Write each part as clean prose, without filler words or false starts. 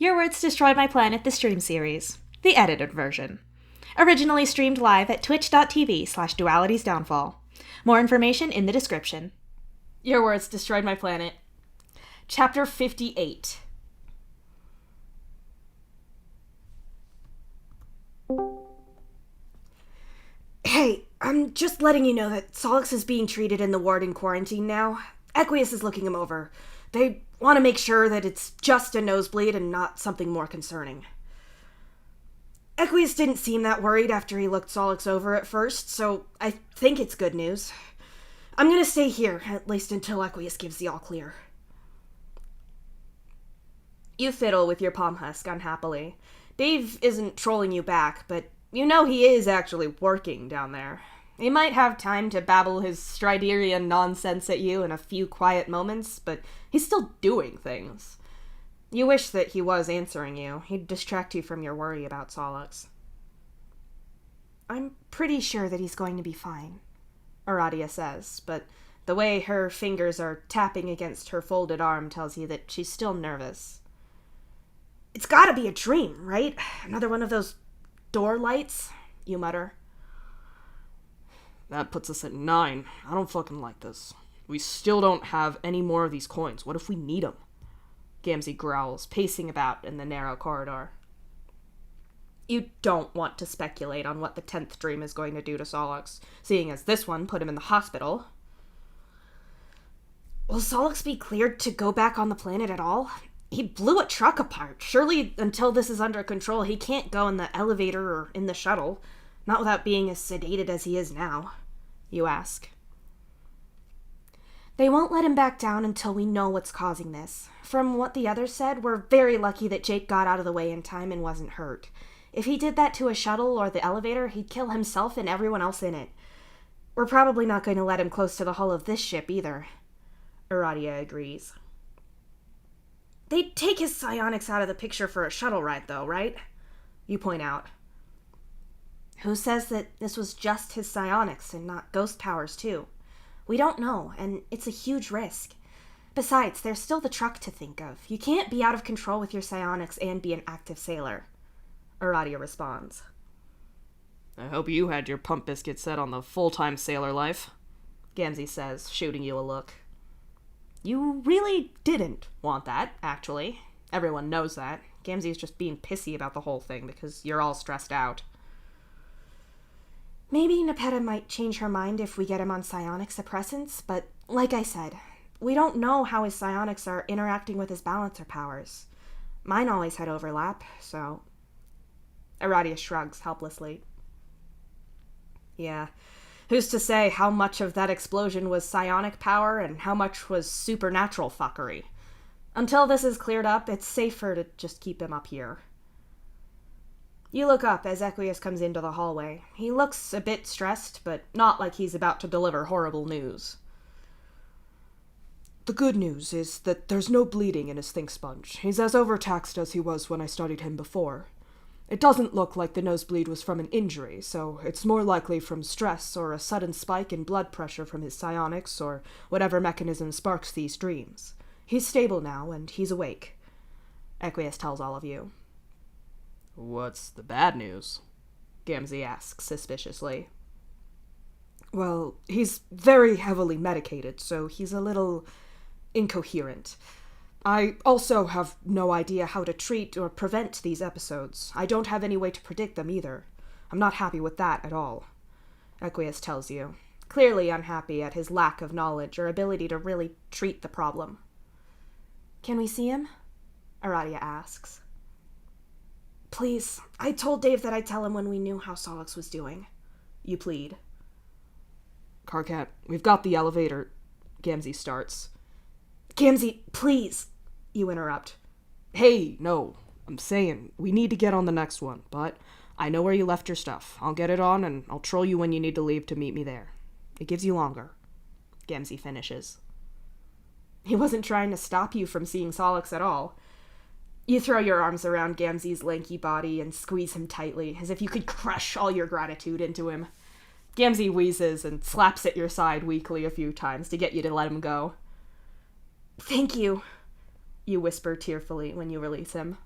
Your Words Destroyed My Planet, the stream series. The edited version. Originally streamed live at twitch.tv/dualitiesdownfall. More information in the description. Your Words Destroyed My Planet. Chapter 58. Hey, I'm just letting you know that Solix is being treated in the ward in quarantine now. Equius is looking him over. They want to make sure that it's just a nosebleed and not something more concerning. Equius didn't seem that worried after he looked Solix over at first, so I think it's good news. I'm gonna stay here, at least until Equius gives the all clear. You fiddle with your palm husk unhappily. Dave isn't trolling you back, but you know he is actually working down there. He might have time to babble his Striderian nonsense at you in a few quiet moments, but he's still doing things. You wish that he was answering you. He'd distract you from your worry about Solix. I'm pretty sure that he's going to be fine, Aradia says, but the way her fingers are tapping against her folded arm tells you that she's still nervous. It's gotta be a dream, right? Another one of those door lights, you mutter. That puts us at 9. I don't fucking like this. We still don't have any more of these coins. What if we need them? Gamzee growls, pacing about in the narrow corridor. You don't want to speculate on what the 10th dream is going to do to Solix, seeing as this one put him in the hospital. Will Solix be cleared to go back on the planet at all? He blew a truck apart. Surely, until this is under control, he can't go in the elevator or in the shuttle. Not without being as sedated as he is now, you ask. They won't let him back down until we know what's causing this. From what the others said, we're very lucky that Jake got out of the way in time and wasn't hurt. If he did that to a shuttle or the elevator, he'd kill himself and everyone else in it. We're probably not going to let him close to the hull of this ship either. Aradia agrees. They'd take his psionics out of the picture for a shuttle ride, though, right? You point out. Who says that this was just his psionics and not ghost powers, too? We don't know, and it's a huge risk. Besides, there's still the truck to think of. You can't be out of control with your psionics and be an active sailor. Aradia responds. I hope you had your pump biscuit set on the full-time sailor life, Gamzee says, shooting you a look. You really didn't want that, actually. Everyone knows that. Gamzee's just being pissy about the whole thing because you're all stressed out. Maybe Nepeta might change her mind if we get him on psionic suppressants, but like I said, we don't know how his psionics are interacting with his balancer powers. Mine always had overlap, so... Aradia shrugs helplessly. Yeah, who's to say how much of that explosion was psionic power and how much was supernatural fuckery? Until this is cleared up, it's safer to just keep him up here. You look up as Equius comes into the hallway. He looks a bit stressed, but not like he's about to deliver horrible news. The good news is that there's no bleeding in his think sponge. He's as overtaxed as he was when I studied him before. It doesn't look like the nosebleed was from an injury, so it's more likely from stress or a sudden spike in blood pressure from his psionics or whatever mechanism sparks these dreams. He's stable now, and he's awake. Equius tells all of you. What's the bad news? Gamzee asks suspiciously. Well, he's very heavily medicated, so he's a little incoherent. I also have no idea how to treat or prevent these episodes. I don't have any way to predict them either. I'm not happy with that at all, Equius tells you, clearly unhappy at his lack of knowledge or ability to really treat the problem. Can we see him? Aradia asks. Please, I told Dave that I'd tell him when we knew how Solix was doing. You plead. Karkat, we've got the elevator. Gamzee starts. Gamzee, please, you interrupt. Hey, no. I'm saying, we need to get on the next one, but I know where you left your stuff. I'll get it on, and I'll troll you when you need to leave to meet me there. It gives you longer. Gamzee finishes. He wasn't trying to stop you from seeing Solix at all. You throw your arms around Gamzee's lanky body and squeeze him tightly, as if you could crush all your gratitude into him. Gamzee wheezes and slaps at your side weakly a few times to get you to let him go. Thank you, you whisper tearfully when you release him.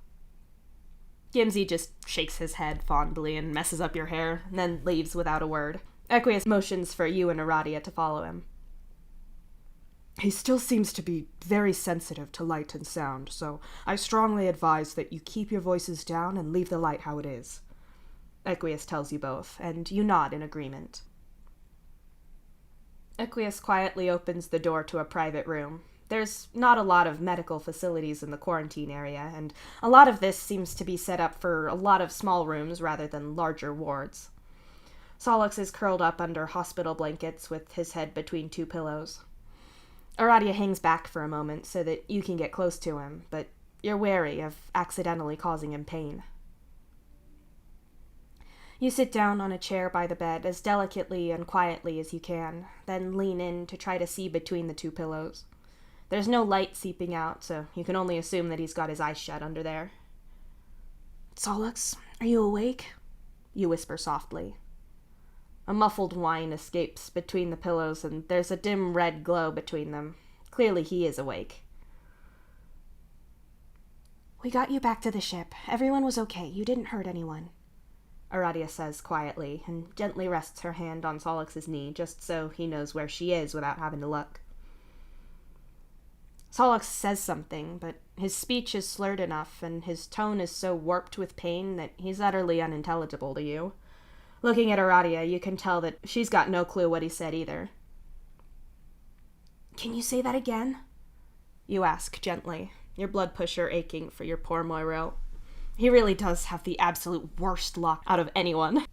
Gimsy just shakes his head fondly and messes up your hair, and then leaves without a word. Equius motions for you and Aradia to follow him. He still seems to be very sensitive to light and sound, so I strongly advise that you keep your voices down and leave the light how it is. Equius tells you both, and you nod in agreement. Equius quietly opens the door to a private room. There's not a lot of medical facilities in the quarantine area, and a lot of this seems to be set up for a lot of small rooms rather than larger wards. Solix is curled up under hospital blankets with his head between two pillows. Aradia hangs back for a moment so that you can get close to him, but you're wary of accidentally causing him pain. You sit down on a chair by the bed as delicately and quietly as you can, then lean in to try to see between the two pillows. There's no light seeping out, so you can only assume that he's got his eyes shut under there. "Solix, are you awake?" You whisper softly. A muffled whine escapes between the pillows, and there's a dim red glow between them. Clearly he is awake. "We got you back to the ship. Everyone was okay. You didn't hurt anyone," Aradia says quietly, and gently rests her hand on Solix's knee, just so he knows where she is without having to look. Solix says something, but his speech is slurred enough, and his tone is so warped with pain that he's utterly unintelligible to you. Looking at Aradia, you can tell that she's got no clue what he said either. "Can you say that again?" You ask gently, your blood pusher aching for your poor Moiro. He really does have the absolute worst luck out of anyone.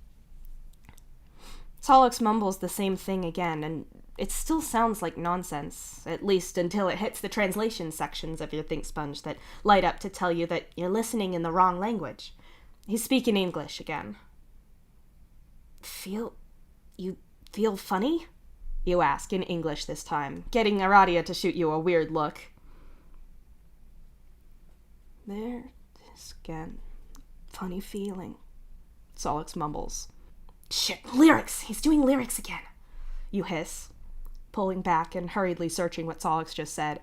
Solix mumbles the same thing again, and it still sounds like nonsense, at least until it hits the translation sections of your think sponge that light up to tell you that you're listening in the wrong language. He's speaking English again. You feel funny?" You ask in English this time, getting Aradia to shoot you a weird look. "There is again. Funny feeling," Solix mumbles. "Shit, lyrics! He's doing lyrics again," you hiss, pulling back and hurriedly searching what Solix just said.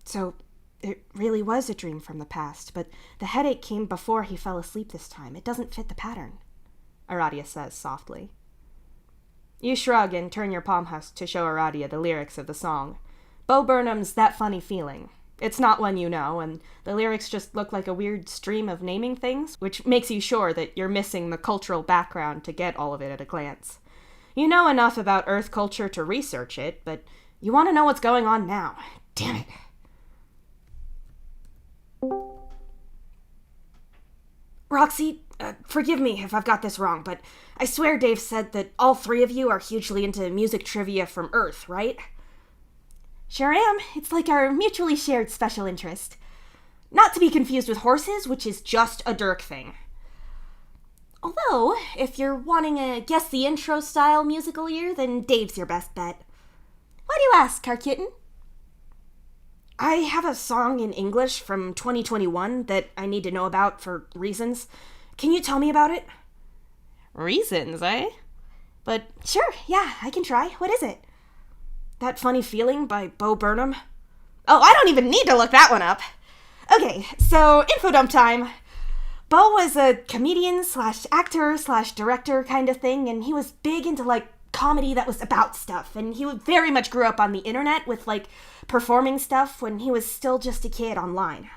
"So, it really was a dream from the past, but the headache came before he fell asleep this time. It doesn't fit the pattern," Aradia says softly. You shrug and turn your palm husk to show Aradia the lyrics of the song. Bo Burnham's That Funny Feeling. It's not one you know, and the lyrics just look like a weird stream of naming things, which makes you sure that you're missing the cultural background to get all of it at a glance. You know enough about Earth culture to research it, but you want to know what's going on now. Damn it. "Roxy, forgive me if I've got this wrong, but I swear Dave said that all three of you are hugely into music trivia from Earth, right?" Sure am. It's like our mutually shared special interest. Not to be confused with horses, which is just a Dirk thing. Although, if you're wanting a guess the intro style musical year, then Dave's your best bet. Why do you ask, Car Kitten? I have a song in English from 2021 that I need to know about for reasons. Can you tell me about it? Reasons, eh? But sure, yeah, I can try. What is it? That Funny Feeling by Bo Burnham? Oh, I don't even need to look that one up. Okay, so info dump time. Bo was a comedian / actor / director kind of thing, and he was big into, like, comedy that was about stuff, and he very much grew up on the internet with, like, performing stuff when he was still just a kid online.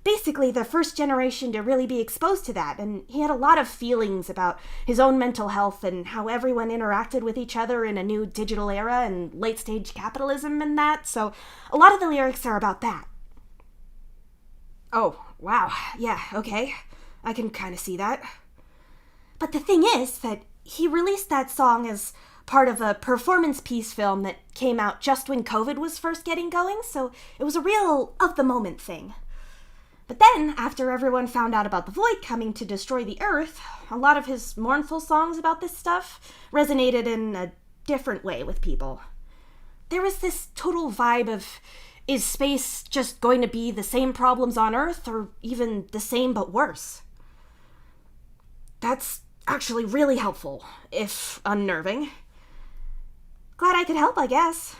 Basically, the first generation to really be exposed to that, and he had a lot of feelings about his own mental health and how everyone interacted with each other in a new digital era and late-stage capitalism and that, so a lot of the lyrics are about that. Oh, wow, yeah, okay. I can kind of see that. But the thing is that he released that song as part of a performance piece film that came out just when COVID was first getting going, so it was a real of-the-moment thing. But then, after everyone found out about the Void coming to destroy the Earth, a lot of his mournful songs about this stuff resonated in a different way with people. There was this total vibe of, is space just going to be the same problems on Earth, or even the same but worse? That's actually really helpful, if unnerving. Glad I could help, I guess.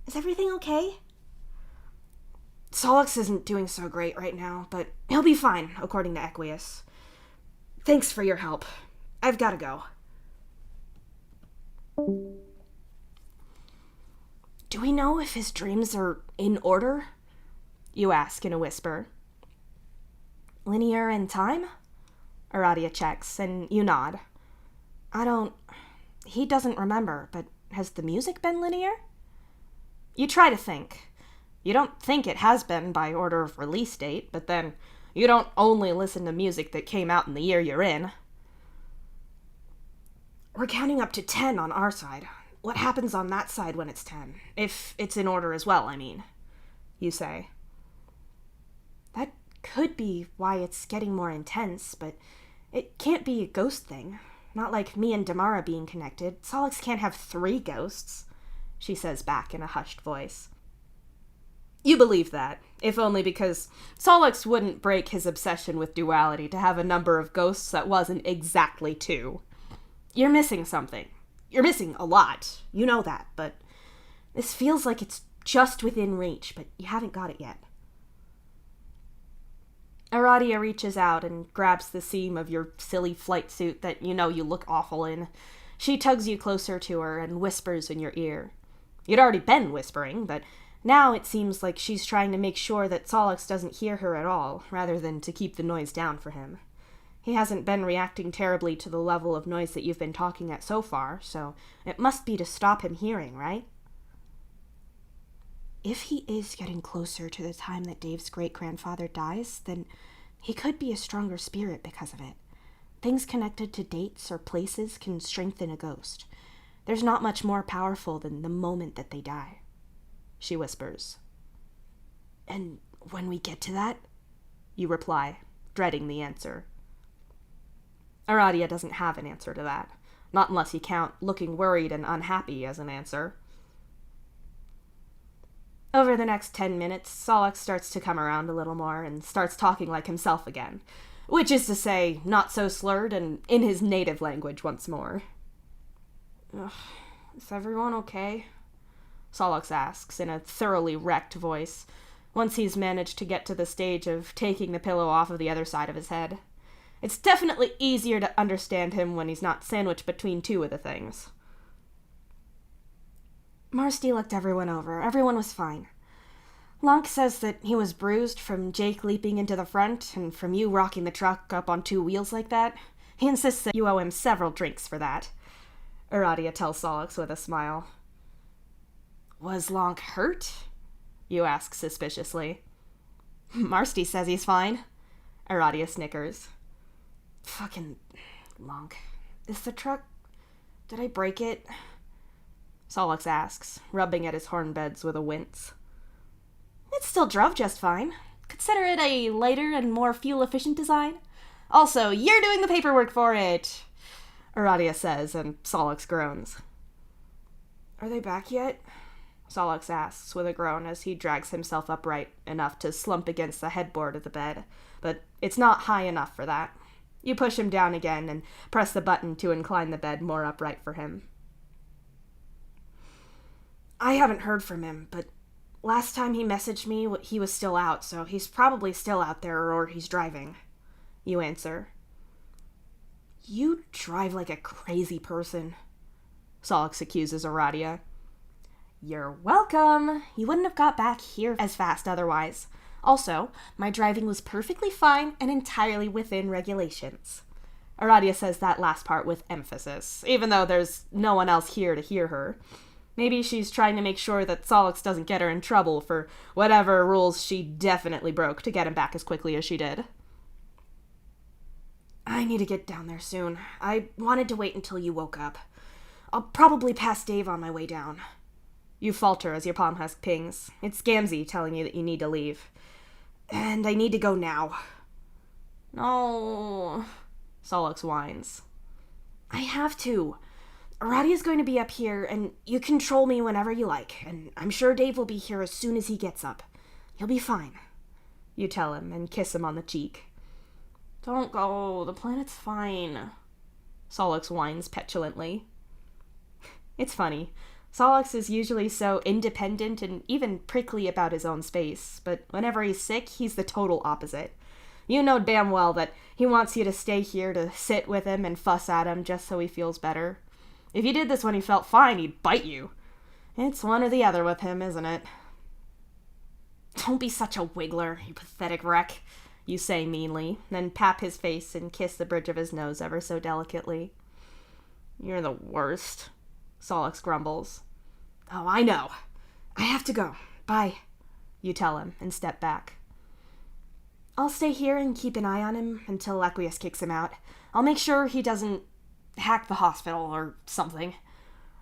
Is everything okay? Solix isn't doing so great right now, but he'll be fine, according to Equius. Thanks for your help. I've gotta go. Do we know if his dreams are in order? You ask in a whisper. Linear in time? Aradia checks, and you nod. He doesn't remember, but has the music been linear? You try to think. You don't think it has been by order of release date, but then you don't only listen to music that came out in the year you're in. We're counting up to 10 on our side. What happens on that side when it's 10? If it's in order as well, I mean. You say. That could be why it's getting more intense, but it can't be a ghost thing. Not like me and Damara being connected. Solix can't have 3 ghosts, she says back in a hushed voice. You believe that, if only because Solix wouldn't break his obsession with duality to have a number of ghosts that wasn't exactly 2. You're missing something. You're missing a lot. You know that, but this feels like it's just within reach, but you haven't got it yet. Aradia reaches out and grabs the seam of your silly flight suit that you know you look awful in. She tugs you closer to her and whispers in your ear. You'd already been whispering, but now it seems like she's trying to make sure that Solix doesn't hear her at all, rather than to keep the noise down for him. He hasn't been reacting terribly to the level of noise that you've been talking at so far, so it must be to stop him hearing, right? If he is getting closer to the time that Dave's great-grandfather dies, then he could be a stronger spirit because of it. Things connected to dates or places can strengthen a ghost. There's not much more powerful than the moment that they die, she whispers. And when we get to that? You reply, dreading the answer. Aradia doesn't have an answer to that, not unless you count looking worried and unhappy as an answer. Over the next 10 minutes, Solix starts to come around a little more and starts talking like himself again, which is to say, not so slurred and in his native language once more. Is everyone okay? Solix asks in a thoroughly wrecked voice, once he's managed to get to the stage of taking the pillow off of the other side of his head. It's definitely easier to understand him when he's not sandwiched between 2 of the things. Marsty looked everyone over. Everyone was fine. Lonk says that he was bruised from Jake leaping into the front and from you rocking the truck up on 2 wheels like that. He insists that you owe him several drinks for that. Aradia tells Solix with a smile. Was Lonk hurt? You ask suspiciously. Marsty says he's fine. Aradia snickers. Fucking Lonk. Is the truck... Did I break it? Solix asks, rubbing at his hornbeds with a wince. It still drove just fine. Consider it a lighter and more fuel-efficient design. Also, you're doing the paperwork for it, Aradia says, and Solix groans. Are they back yet? Solix asks with a groan as he drags himself upright enough to slump against the headboard of the bed, but it's not high enough for that. You push him down again and press the button to incline the bed more upright for him. I haven't heard from him, but last time he messaged me, he was still out, so he's probably still out there or he's driving. You answer. You drive like a crazy person, Solix accuses Aradia. You're welcome. You wouldn't have got back here as fast otherwise. Also, my driving was perfectly fine and entirely within regulations. Aradia says that last part with emphasis, even though there's no one else here to hear her. Maybe she's trying to make sure that Solix doesn't get her in trouble for whatever rules she definitely broke to get him back as quickly as she did. I need to get down there soon. I wanted to wait until you woke up. I'll probably pass Dave on my way down. You falter as your palm husk pings. It's Gamzee telling you that you need to leave. And I need to go now. No, Solix whines. I have to. Aradia's going to be up here, and you control me whenever you like, and I'm sure Dave will be here as soon as he gets up. He'll be fine. You tell him and kiss him on the cheek. Don't go. The planet's fine. Solix whines petulantly. It's funny. Solix is usually so independent and even prickly about his own space, but whenever he's sick, he's the total opposite. You know damn well that he wants you to stay here to sit with him and fuss at him just so he feels better. If you did this when he felt fine, he'd bite you. It's one or the other with him, isn't it? Don't be such a wiggler, you pathetic wreck, you say meanly, then pap his face and kiss the bridge of his nose ever so delicately. You're the worst, Solix grumbles. Oh, I know. I have to go. Bye, you tell him and step back. I'll stay here and keep an eye on him until Equius kicks him out. I'll make sure he doesn't hack the hospital or something,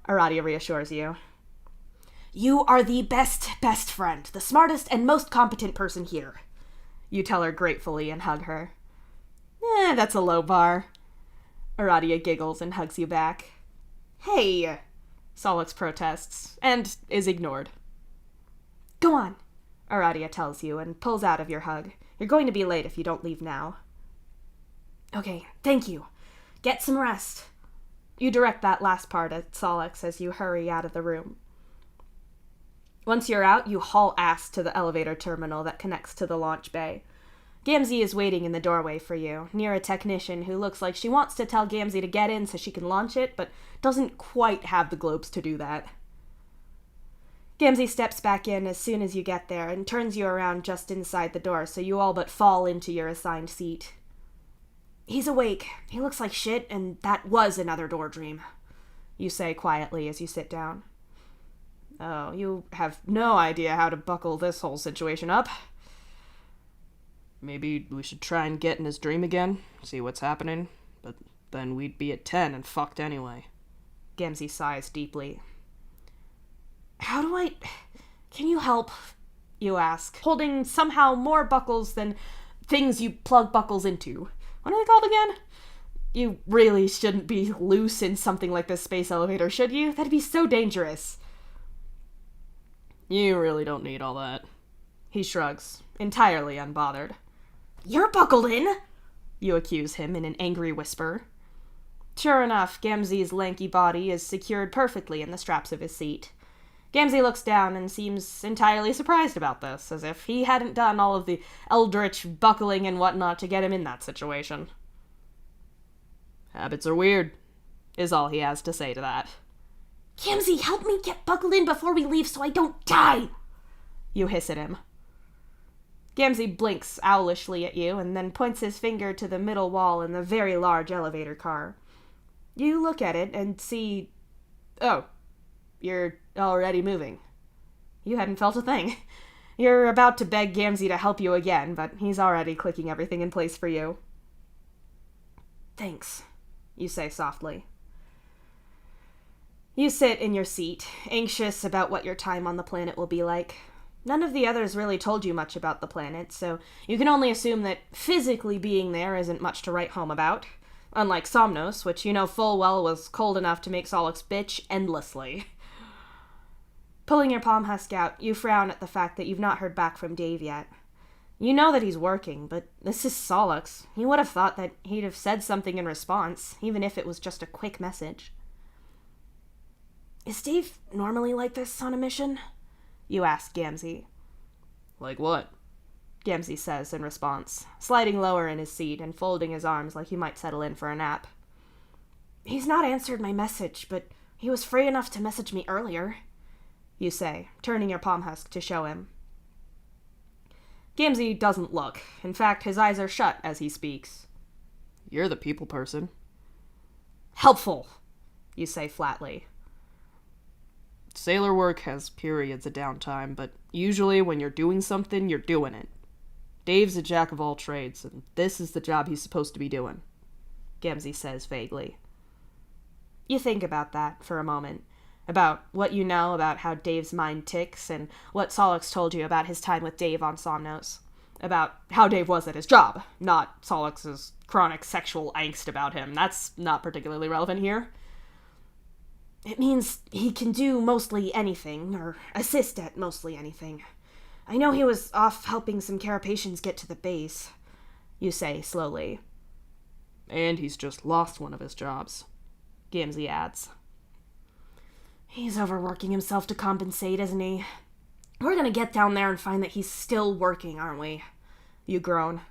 Aradia reassures you. You are the best friend, the smartest and most competent person here, you tell her gratefully and hug her. That's a low bar. Aradia giggles and hugs you back. Hey, Solix protests, and is ignored. Go on, Aradia tells you and pulls out of your hug. You're going to be late if you don't leave now. Okay, thank you. Get some rest. You direct that last part at Solix as you hurry out of the room. Once you're out, you haul ass to the elevator terminal that connects to the launch bay. Gamzee is waiting in the doorway for you, near a technician who looks like she wants to tell Gamzee to get in so she can launch it, but doesn't quite have the globes to do that. Gamzee steps back in as soon as you get there and turns you around just inside the door so you all but fall into your assigned seat. He's awake. He looks like shit, and that was another door dream, you say quietly as you sit down. Oh, you have no idea how to buckle this whole situation up. Maybe we should try and get in his dream again, see what's happening, but then we'd be at 10 and fucked anyway. Gamzee sighs deeply. Can you help? You ask, holding somehow more buckles than things you plug buckles into. What are they called again? You really shouldn't be loose in something like this space elevator, should you? That'd be so dangerous. You really don't need all that. He shrugs, entirely unbothered. You're buckled in, you accuse him in an angry whisper. Sure enough, Gamzee's lanky body is secured perfectly in the straps of his seat. Gamzee looks down and seems entirely surprised about this, as if he hadn't done all of the eldritch buckling and whatnot to get him in that situation. Habits are weird, is all he has to say to that. Gamzee, help me get buckled in before we leave so I don't die, you hiss at him. Gamzee blinks owlishly at you and then points his finger to the middle wall in the very large elevator car. You look at it and see... Oh, you're already moving. You hadn't felt a thing. You're about to beg Gamzee to help you again, but he's already clicking everything in place for you. Thanks, you say softly. You sit in your seat, anxious about what your time on the planet will be like. None of the others really told you much about the planet, so you can only assume that physically being there isn't much to write home about. Unlike Somnos, which you know full well was cold enough to make Solix bitch endlessly. Pulling your palm husk out, you frown at the fact that you've not heard back from Dave yet. You know that he's working, but this is Solix. You would have thought that he'd have said something in response, even if it was just a quick message. Is Dave normally like this on a mission? You ask Gamzee. Like what? Gamzee says in response, sliding lower in his seat and folding his arms like he might settle in for a nap. He's not answered my message, but he was free enough to message me earlier, you say, turning your palm husk to show him. Gamzee doesn't look. In fact, his eyes are shut as he speaks. You're the people person. Helpful, you say flatly. Sailor work has periods of downtime, but usually when you're doing something, you're doing it. Dave's a jack of all trades, and this is the job he's supposed to be doing, Gamzee says vaguely. You think about that for a moment, about what you know about how Dave's mind ticks and what Solix told you about his time with Dave on Somnos, about how Dave was at his job, not Solix's chronic sexual angst about him. That's not particularly relevant here. It means he can do mostly anything, or assist at mostly anything. I know he was off helping some Carapations get to the base, you say slowly. And he's just lost one of his jobs, Gamzee adds. He's overworking himself to compensate, isn't he? We're gonna get down there and find that he's still working, aren't we? You groan.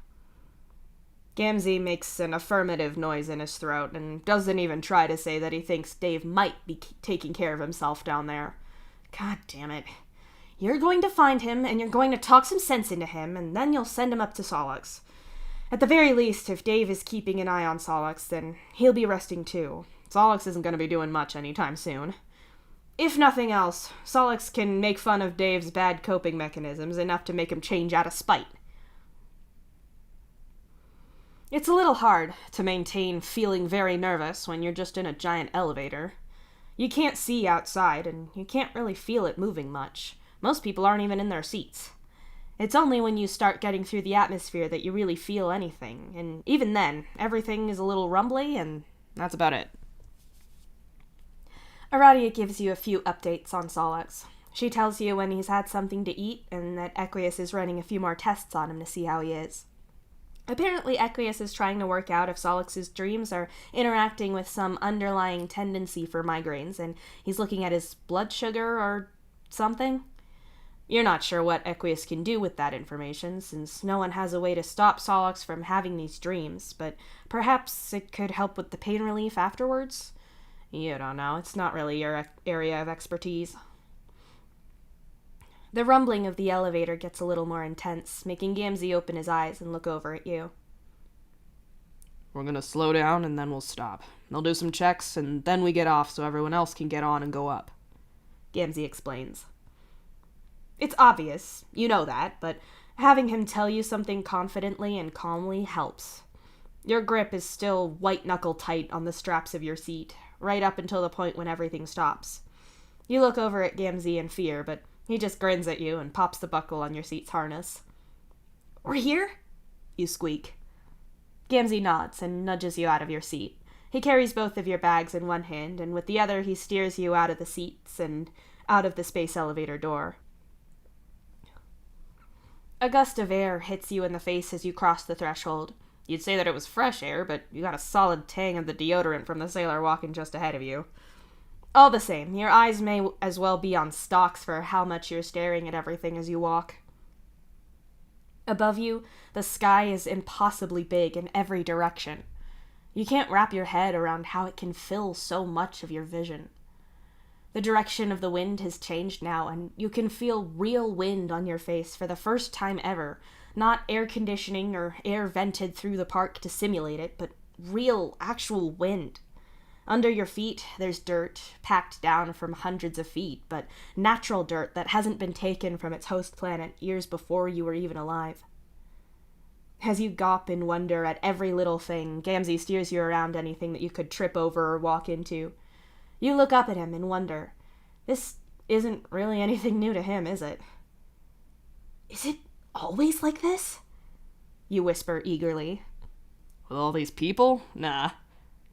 Gamzee makes an affirmative noise in his throat and doesn't even try to say that he thinks Dave might be taking care of himself down there. God damn it. You're going to find him, and you're going to talk some sense into him, and then you'll send him up to Solix. At the very least, if Dave is keeping an eye on Solix, then he'll be resting too. Solix isn't going to be doing much anytime soon. If nothing else, Solix can make fun of Dave's bad coping mechanisms enough to make him change out of spite. It's a little hard to maintain feeling very nervous when you're just in a giant elevator. You can't see outside, and you can't really feel it moving much. Most people aren't even in their seats. It's only when you start getting through the atmosphere that you really feel anything, and even then, everything is a little rumbly, and that's about it. Aradia gives you a few updates on Solix. She tells you when he's had something to eat, and that Equius is running a few more tests on him to see how he is. Apparently, Equius is trying to work out if Solix's dreams are interacting with some underlying tendency for migraines, and he's looking at his blood sugar or something. You're not sure what Equius can do with that information, since no one has a way to stop Solix from having these dreams, but perhaps it could help with the pain relief afterwards? You don't know. It's not really your area of expertise. The rumbling of the elevator gets a little more intense, making Gamzee open his eyes and look over at you. We're gonna slow down and then we'll stop. They'll do some checks and then we get off so everyone else can get on and go up. Gamzee explains. It's obvious, you know that, but having him tell you something confidently and calmly helps. Your grip is still white-knuckle tight on the straps of your seat, right up until the point when everything stops. You look over at Gamzee in fear, but he just grins at you and pops the buckle on your seat's harness. We're here? You squeak. Gamzee nods and nudges you out of your seat. He carries both of your bags in one hand, and with the other he steers you out of the seats and out of the space elevator door. A gust of air hits you in the face as you cross the threshold. You'd say that it was fresh air, but you got a solid tang of the deodorant from the sailor walking just ahead of you. All the same, your eyes may as well be on stalks for how much you're staring at everything as you walk. Above you, the sky is impossibly big in every direction. You can't wrap your head around how it can fill so much of your vision. The direction of the wind has changed now, and you can feel real wind on your face for the first time ever. Not air conditioning or air vented through the park to simulate it, but real, actual wind. Under your feet, there's dirt, packed down from hundreds of feet, but natural dirt that hasn't been taken from its host planet years before you were even alive. As you gawp in wonder at every little thing, Gamzee steers you around anything that you could trip over or walk into. You look up at him in wonder. This isn't really anything new to him, is it? Is it always like this? You whisper eagerly. With all these people? Nah,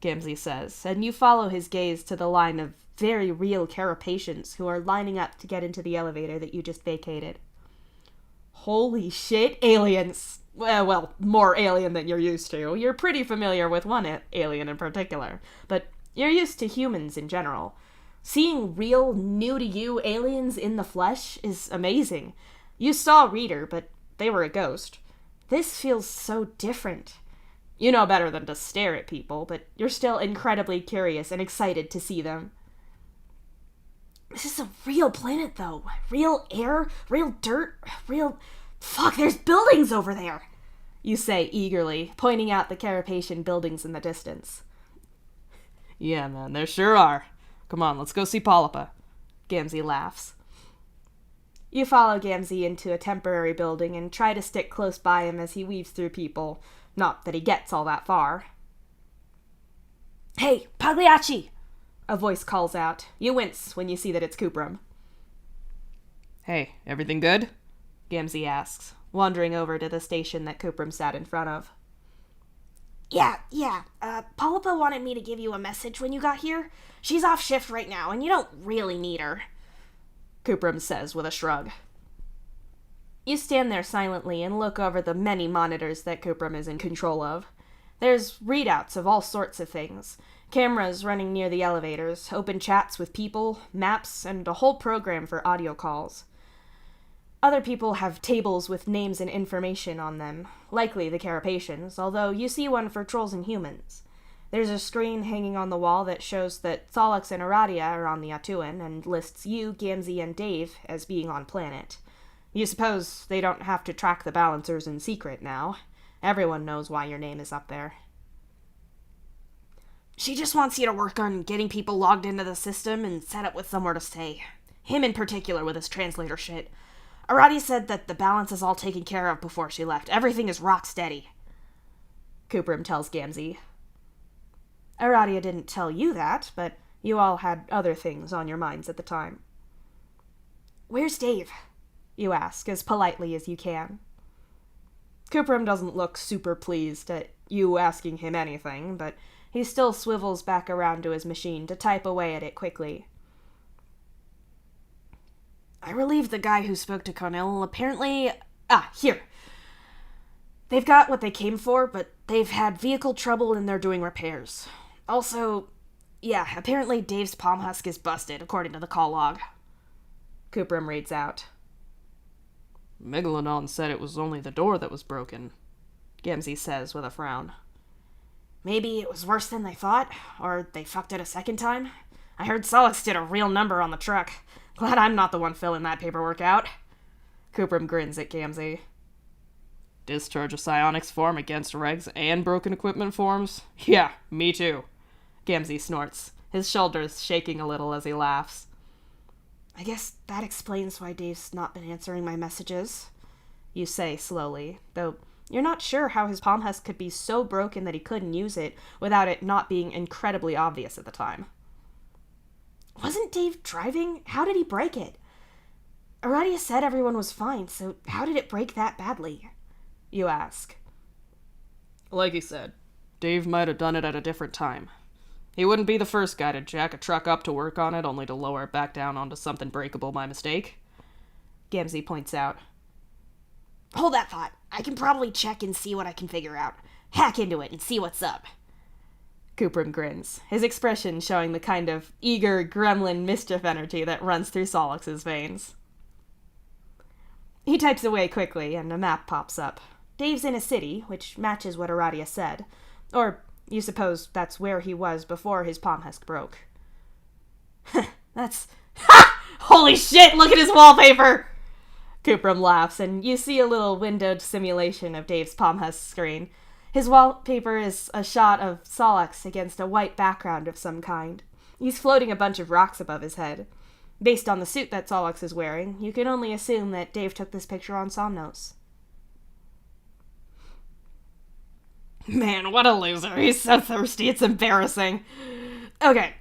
Gamzee says, and you follow his gaze to the line of very real carapacians who are lining up to get into the elevator that you just vacated. Holy shit, aliens! Well, more alien than you're used to. You're pretty familiar with one alien in particular, but you're used to humans in general. Seeing real, new-to-you aliens in the flesh is amazing. You saw Reader, but they were a ghost. This feels so different. You know better than to stare at people, but you're still incredibly curious and excited to see them. This is a real planet, though. Real air, real dirt, real... Fuck, there's buildings over there! You say eagerly, pointing out the carapacian buildings in the distance. Yeah, man, there sure are. Come on, let's go see Polypa. Gamzee laughs. You follow Gamzee into a temporary building and try to stick close by him as he weaves through people. Not that he gets all that far. Hey, Pagliacci! A voice calls out. You wince when you see that it's Cuprum. Hey, everything good? Gamzee asks, wandering over to the station that Cuprum sat in front of. Yeah. Polypa wanted me to give you a message when you got here. She's off shift right now, and you don't really need her. Cuprum says with a shrug. You stand there silently and look over the many monitors that Cuprum is in control of. There's readouts of all sorts of things. Cameras running near the elevators, open chats with people, maps, and a whole program for audio calls. Other people have tables with names and information on them, likely the Carapacians, although you see one for trolls and humans. There's a screen hanging on the wall that shows that Thalax and Aradia are on the Atuan and lists you, Gamzee, and Dave as being on planet. You suppose they don't have to track the balancers in secret now. Everyone knows why your name is up there. She just wants you to work on getting people logged into the system and set up with somewhere to stay. Him in particular with his translator shit. Aradia said that the balance is all taken care of before she left. Everything is rock steady. Kuprim tells Gamzee. Aradia didn't tell you that, but you all had other things on your minds at the time. Where's Dave? You ask, as politely as you can. Kuprim doesn't look super pleased at you asking him anything, but he still swivels back around to his machine to type away at it quickly. I relieved the guy who spoke to Cornell. Apparently... here. They've got what they came for, but they've had vehicle trouble and they're doing repairs. Also, apparently Dave's palm husk is busted, according to the call log. Kuprim reads out. Megalodon said it was only the door that was broken, Gamzee says with a frown. Maybe it was worse than they thought, or they fucked it a second time. I heard Solix did a real number on the truck. Glad I'm not the one filling that paperwork out. Kuprim grins at Gamzee. Discharge a psionics form against regs and broken equipment forms? Yeah, me too. Gamzee snorts, his shoulders shaking a little as he laughs. I guess that explains why Dave's not been answering my messages, you say slowly, though you're not sure how his palm husk could be so broken that he couldn't use it without it not being incredibly obvious at the time. Wasn't Dave driving? How did he break it? Aradia said everyone was fine, so how did it break that badly? You ask. Like he said, Dave might have done it at a different time. He wouldn't be the first guy to jack a truck up to work on it, only to lower it back down onto something breakable by mistake. Gamzee points out. Hold that thought. I can probably check and see what I can figure out. Hack into it and see what's up. Kuprim grins, his expression showing the kind of eager, gremlin mischief energy that runs through Solix's veins. He types away quickly, and a map pops up. Dave's in a city, which matches what Aradia said. Or, you suppose that's where he was before his palm husk broke. That's... Ha! Holy shit, look at his wallpaper! Kuprim laughs, and you see a little windowed simulation of Dave's palm husk screen. His wallpaper is a shot of Solix against a white background of some kind. He's floating a bunch of rocks above his head. Based on the suit that Solix is wearing, you can only assume that Dave took this picture on Somnos. Man, what a loser. He's so thirsty, it's embarrassing. Okay,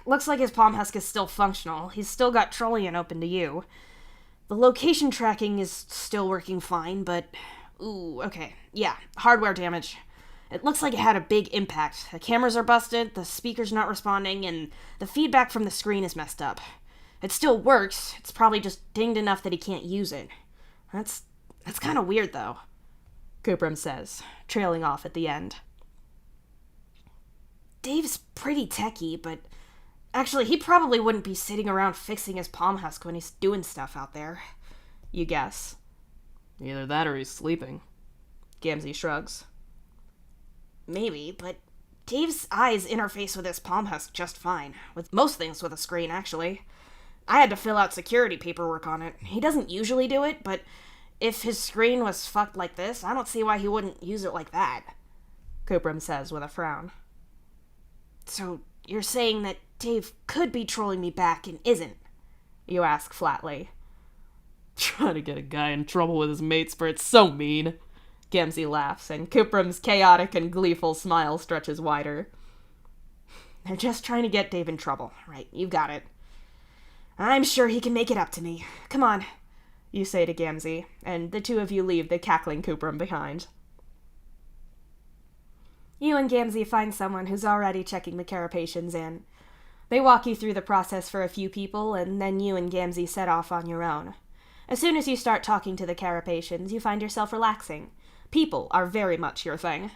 looks like his palm husk is still functional. He's still got Trollian open to you. The location tracking is still working fine, but... Ooh, okay. Yeah, hardware damage. It looks like it had a big impact. The cameras are busted, the speaker's not responding, and the feedback from the screen is messed up. It still works, it's probably just dinged enough that he can't use it. That's kind of weird, though. Kuprim says, trailing off at the end. Dave's pretty techy, but actually he probably wouldn't be sitting around fixing his palm husk when he's doing stuff out there. You guess. Either that or he's sleeping. Gamzee shrugs. Maybe, but Dave's eyes interface with his palm husk just fine. With most things with a screen, actually. I had to fill out security paperwork on it. He doesn't usually do it, but if his screen was fucked like this, I don't see why he wouldn't use it like that. Kuprim says with a frown. So, you're saying that Dave could be trolling me back and isn't? You ask flatly. Trying to get a guy in trouble with his mates for it's so mean. Gamzee laughs, and Kuprim's chaotic and gleeful smile stretches wider. They're just trying to get Dave in trouble. Right, you've got it. I'm sure he can make it up to me. Come on, you say to Gamzee, and the two of you leave the cackling Kuprim behind. You and Gamzee find someone who's already checking the Carapacians in. They walk you through the process for a few people, and then you and Gamzee set off on your own. As soon as you start talking to the Carapacians, you find yourself relaxing. People are very much your thing.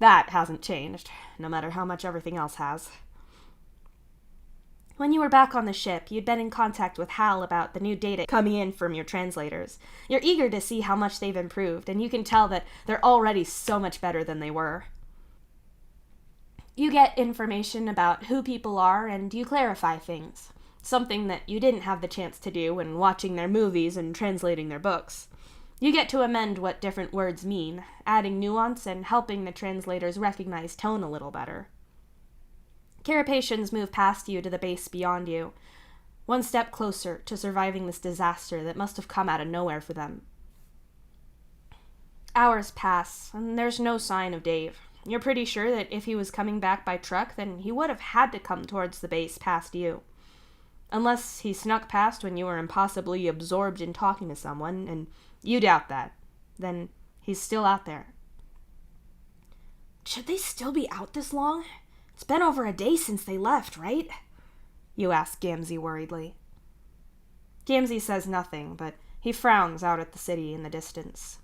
That hasn't changed, no matter how much everything else has. When you were back on the ship, you'd been in contact with Hal about the new data coming in from your translators. You're eager to see how much they've improved, and you can tell that they're already so much better than they were. You get information about who people are, and you clarify things. Something that you didn't have the chance to do when watching their movies and translating their books. You get to amend what different words mean, adding nuance and helping the translators recognize tone a little better. Carapacians move past you to the base beyond you, one step closer to surviving this disaster that must have come out of nowhere for them. Hours pass, and there's no sign of Dave. You're pretty sure that if he was coming back by truck, then he would have had to come towards the base past you. Unless he snuck past when you were impossibly absorbed in talking to someone, and you doubt that. Then he's still out there. Should they still be out this long? It's been over a day since they left, right? You ask Gamzee worriedly. Gamzee says nothing, but he frowns out at the city in the distance.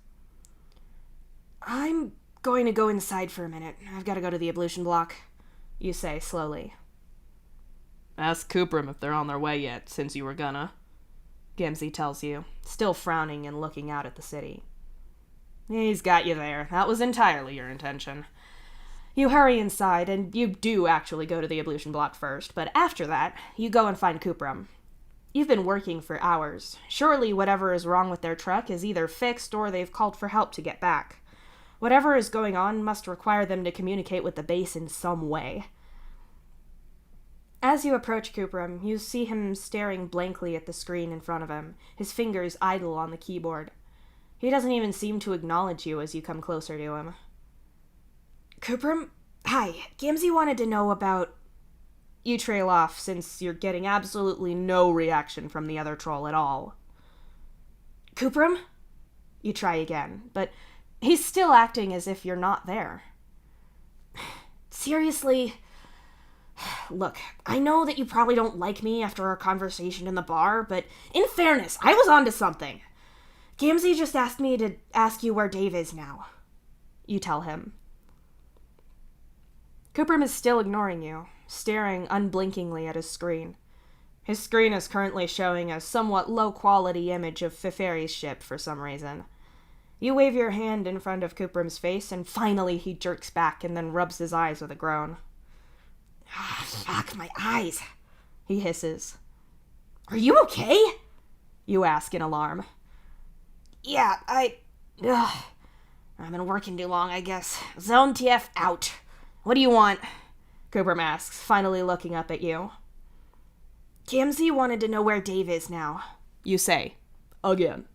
I'm going to go inside for a minute. I've got to go to the ablution block, you say slowly. Ask Coopram if they're on their way yet, since you were gonna, Gamzee tells you, still frowning and looking out at the city. He's got you there. That was entirely your intention. You hurry inside, and you do actually go to the ablution block first, but after that, you go and find Coopram. You've been working for hours. Surely whatever is wrong with their truck is either fixed or they've called for help to get back. Whatever is going on must require them to communicate with the base in some way. As you approach Coopram, you see him staring blankly at the screen in front of him, his fingers idle on the keyboard. He doesn't even seem to acknowledge you as you come closer to him. Coopram? Hi, Gamzee wanted to know about... You trail off since you're getting absolutely no reaction from the other troll at all. Coopram? You try again, but he's still acting as if you're not there. Seriously? Look, I know that you probably don't like me after our conversation in the bar, but in fairness, I was onto something. Gamzee just asked me to ask you where Dave is now. You tell him. Coopram is still ignoring you, staring unblinkingly at his screen. His screen is currently showing a somewhat low-quality image of Feferi's ship for some reason. You wave your hand in front of Coopram's face, and finally he jerks back and then rubs his eyes with a groan. Ah, fuck, my eyes, he hisses. Are you okay? You ask in alarm. Yeah, I've been working too long, I guess. Zone TF out. What do you want? Coopram asks, finally looking up at you. Gamzee wanted to know where Dave is now. You say. Again.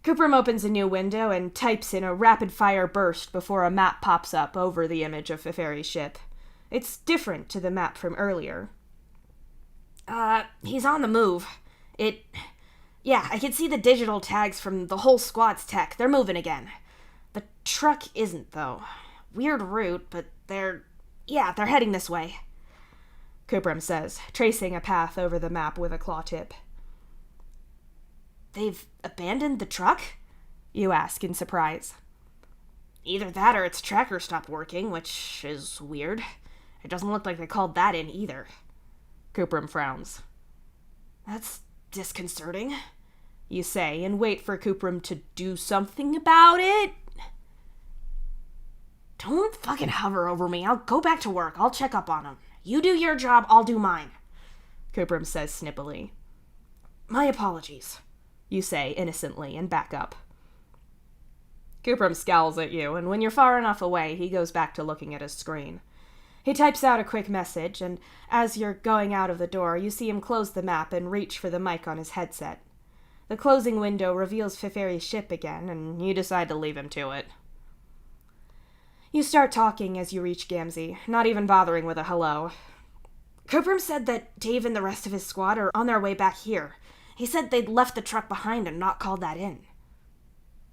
Coopram opens a new window and types in a rapid-fire burst before a map pops up over the image of Feferi's ship. It's different to the map from earlier. He's on the move. Yeah, I can see the digital tags from the whole squad's tech. They're moving again. The truck isn't, though. Weird route, but they're heading this way. Coopram says, tracing a path over the map with a claw tip. They've abandoned the truck? You ask in surprise. Either that or its tracker stopped working, which is weird. It doesn't look like they called that in either. Coopram frowns. That's disconcerting, you say, and wait for Coopram to do something about it. Don't fucking hover over me. I'll go back to work. I'll check up on him. You do your job, I'll do mine. Coopram says snippily. My apologies, you say innocently and back up. Coopram scowls at you, and when you're far enough away, he goes back to looking at his screen. He types out a quick message, and as you're going out of the door, you see him close the map and reach for the mic on his headset. The closing window reveals Feferi's ship again, and you decide to leave him to it. You start talking as you reach Gamzee, not even bothering with a hello. Coopram said that Dave and the rest of his squad are on their way back here. He said they'd left the truck behind and not called that in.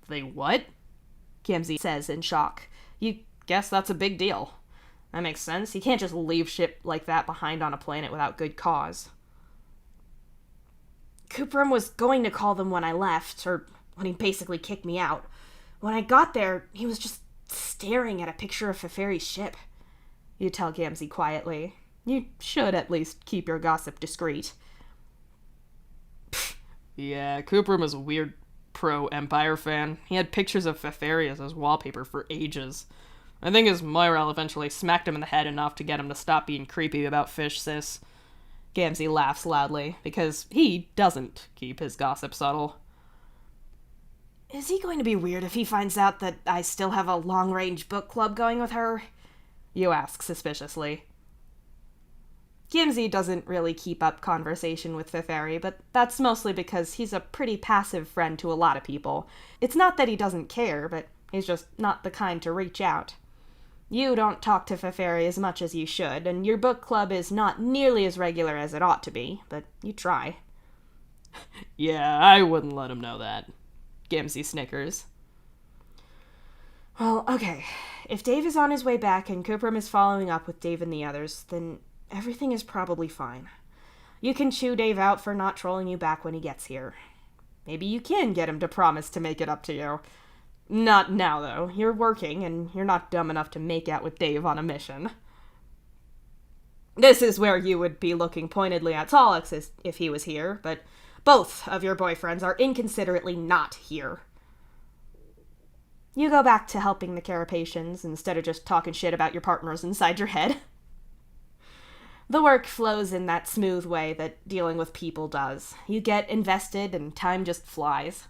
They what? Gamzee says in shock. You guess that's a big deal. That makes sense. You can't just leave ship like that behind on a planet without good cause. Coopram was going to call them when I left, or when he basically kicked me out. When I got there, he was just staring at a picture of Feferi's ship. You tell Gamzee quietly. You should at least keep your gossip discreet. Yeah, Cooperham is a weird pro-Empire fan. He had pictures of Feferi as his wallpaper for ages. I think his Moirel eventually smacked him in the head enough to get him to stop being creepy about fish, sis. Gamzee laughs loudly, because he doesn't keep his gossip subtle. Is he going to be weird if he finds out that I still have a long-range book club going with her? You ask suspiciously. Gamzee doesn't really keep up conversation with Feferi, but that's mostly because he's a pretty passive friend to a lot of people. It's not that he doesn't care, but he's just not the kind to reach out. You don't talk to Feferi as much as you should, and your book club is not nearly as regular as it ought to be, but you try. Yeah, I wouldn't let him know that. Gamzee snickers. Well, okay. If Dave is on his way back and Cooperham is following up with Dave and the others, then everything is probably fine. You can chew Dave out for not trolling you back when he gets here. Maybe you can get him to promise to make it up to you. Not now, though. You're working, and you're not dumb enough to make out with Dave on a mission. This is where you would be looking pointedly at Solix as if he was here, but both of your boyfriends are inconsiderately not here. You go back to helping the Carapacians instead of just talking shit about your partners inside your head. The work flows in that smooth way that dealing with people does. You get invested and time just flies.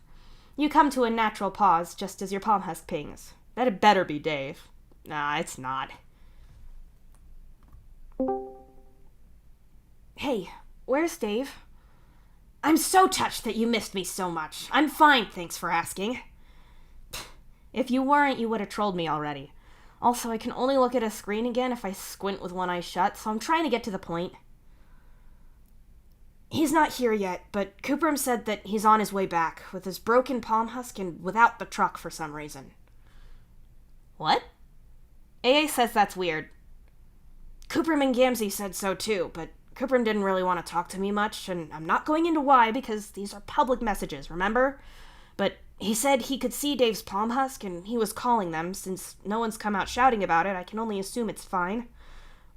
You come to a natural pause just as your palm husk pings. That'd better be Dave. Nah, it's not. Hey, where's Dave? I'm so touched that you missed me so much. I'm fine, thanks for asking. If you weren't, you would have trolled me already. Also, I can only look at a screen again if I squint with one eye shut, so I'm trying to get to the point. He's not here yet, but Cooperham said that he's on his way back, with his broken palm husk and without the truck for some reason. What? AA says that's weird. Cooperham and Gamzee said so too, but Cooperham didn't really want to talk to me much, and I'm not going into why because these are public messages, remember? But he said he could see Dave's palm husk, and he was calling them. Since no one's come out shouting about it, I can only assume it's fine.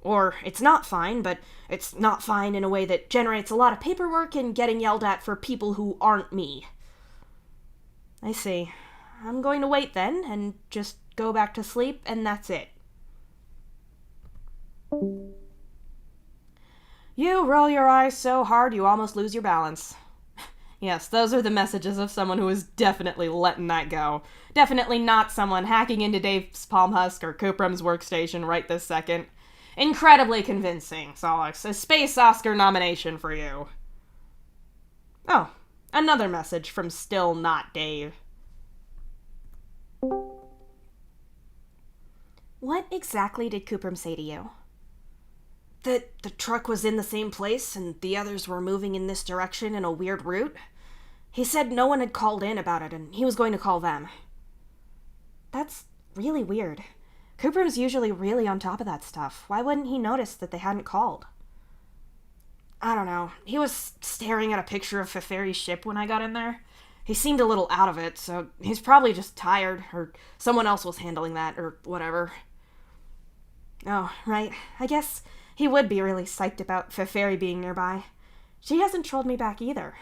Or it's not fine, but it's not fine in a way that generates a lot of paperwork and getting yelled at for people who aren't me. I see. I'm going to wait then, and just go back to sleep, and that's it. You roll your eyes so hard you almost lose your balance. Yes, those are the messages of someone who is definitely letting that go. Definitely not someone hacking into Dave's palm husk or Cooperham's workstation right this second. Incredibly convincing, Solix. A Space Oscar nomination for you. Oh, another message from still not Dave. What exactly did Cooperham say to you? That the truck was in the same place and the others were moving in this direction in a weird route? He said no one had called in about it and he was going to call them. That's really weird. Cooperham's usually really on top of that stuff. Why wouldn't he notice that they hadn't called? I don't know. He was staring at a picture of Feferi's ship when I got in there. He seemed a little out of it, so he's probably just tired, or someone else was handling that, or whatever. Oh, right. I guess he would be really psyched about Feferi being nearby. She hasn't trolled me back either.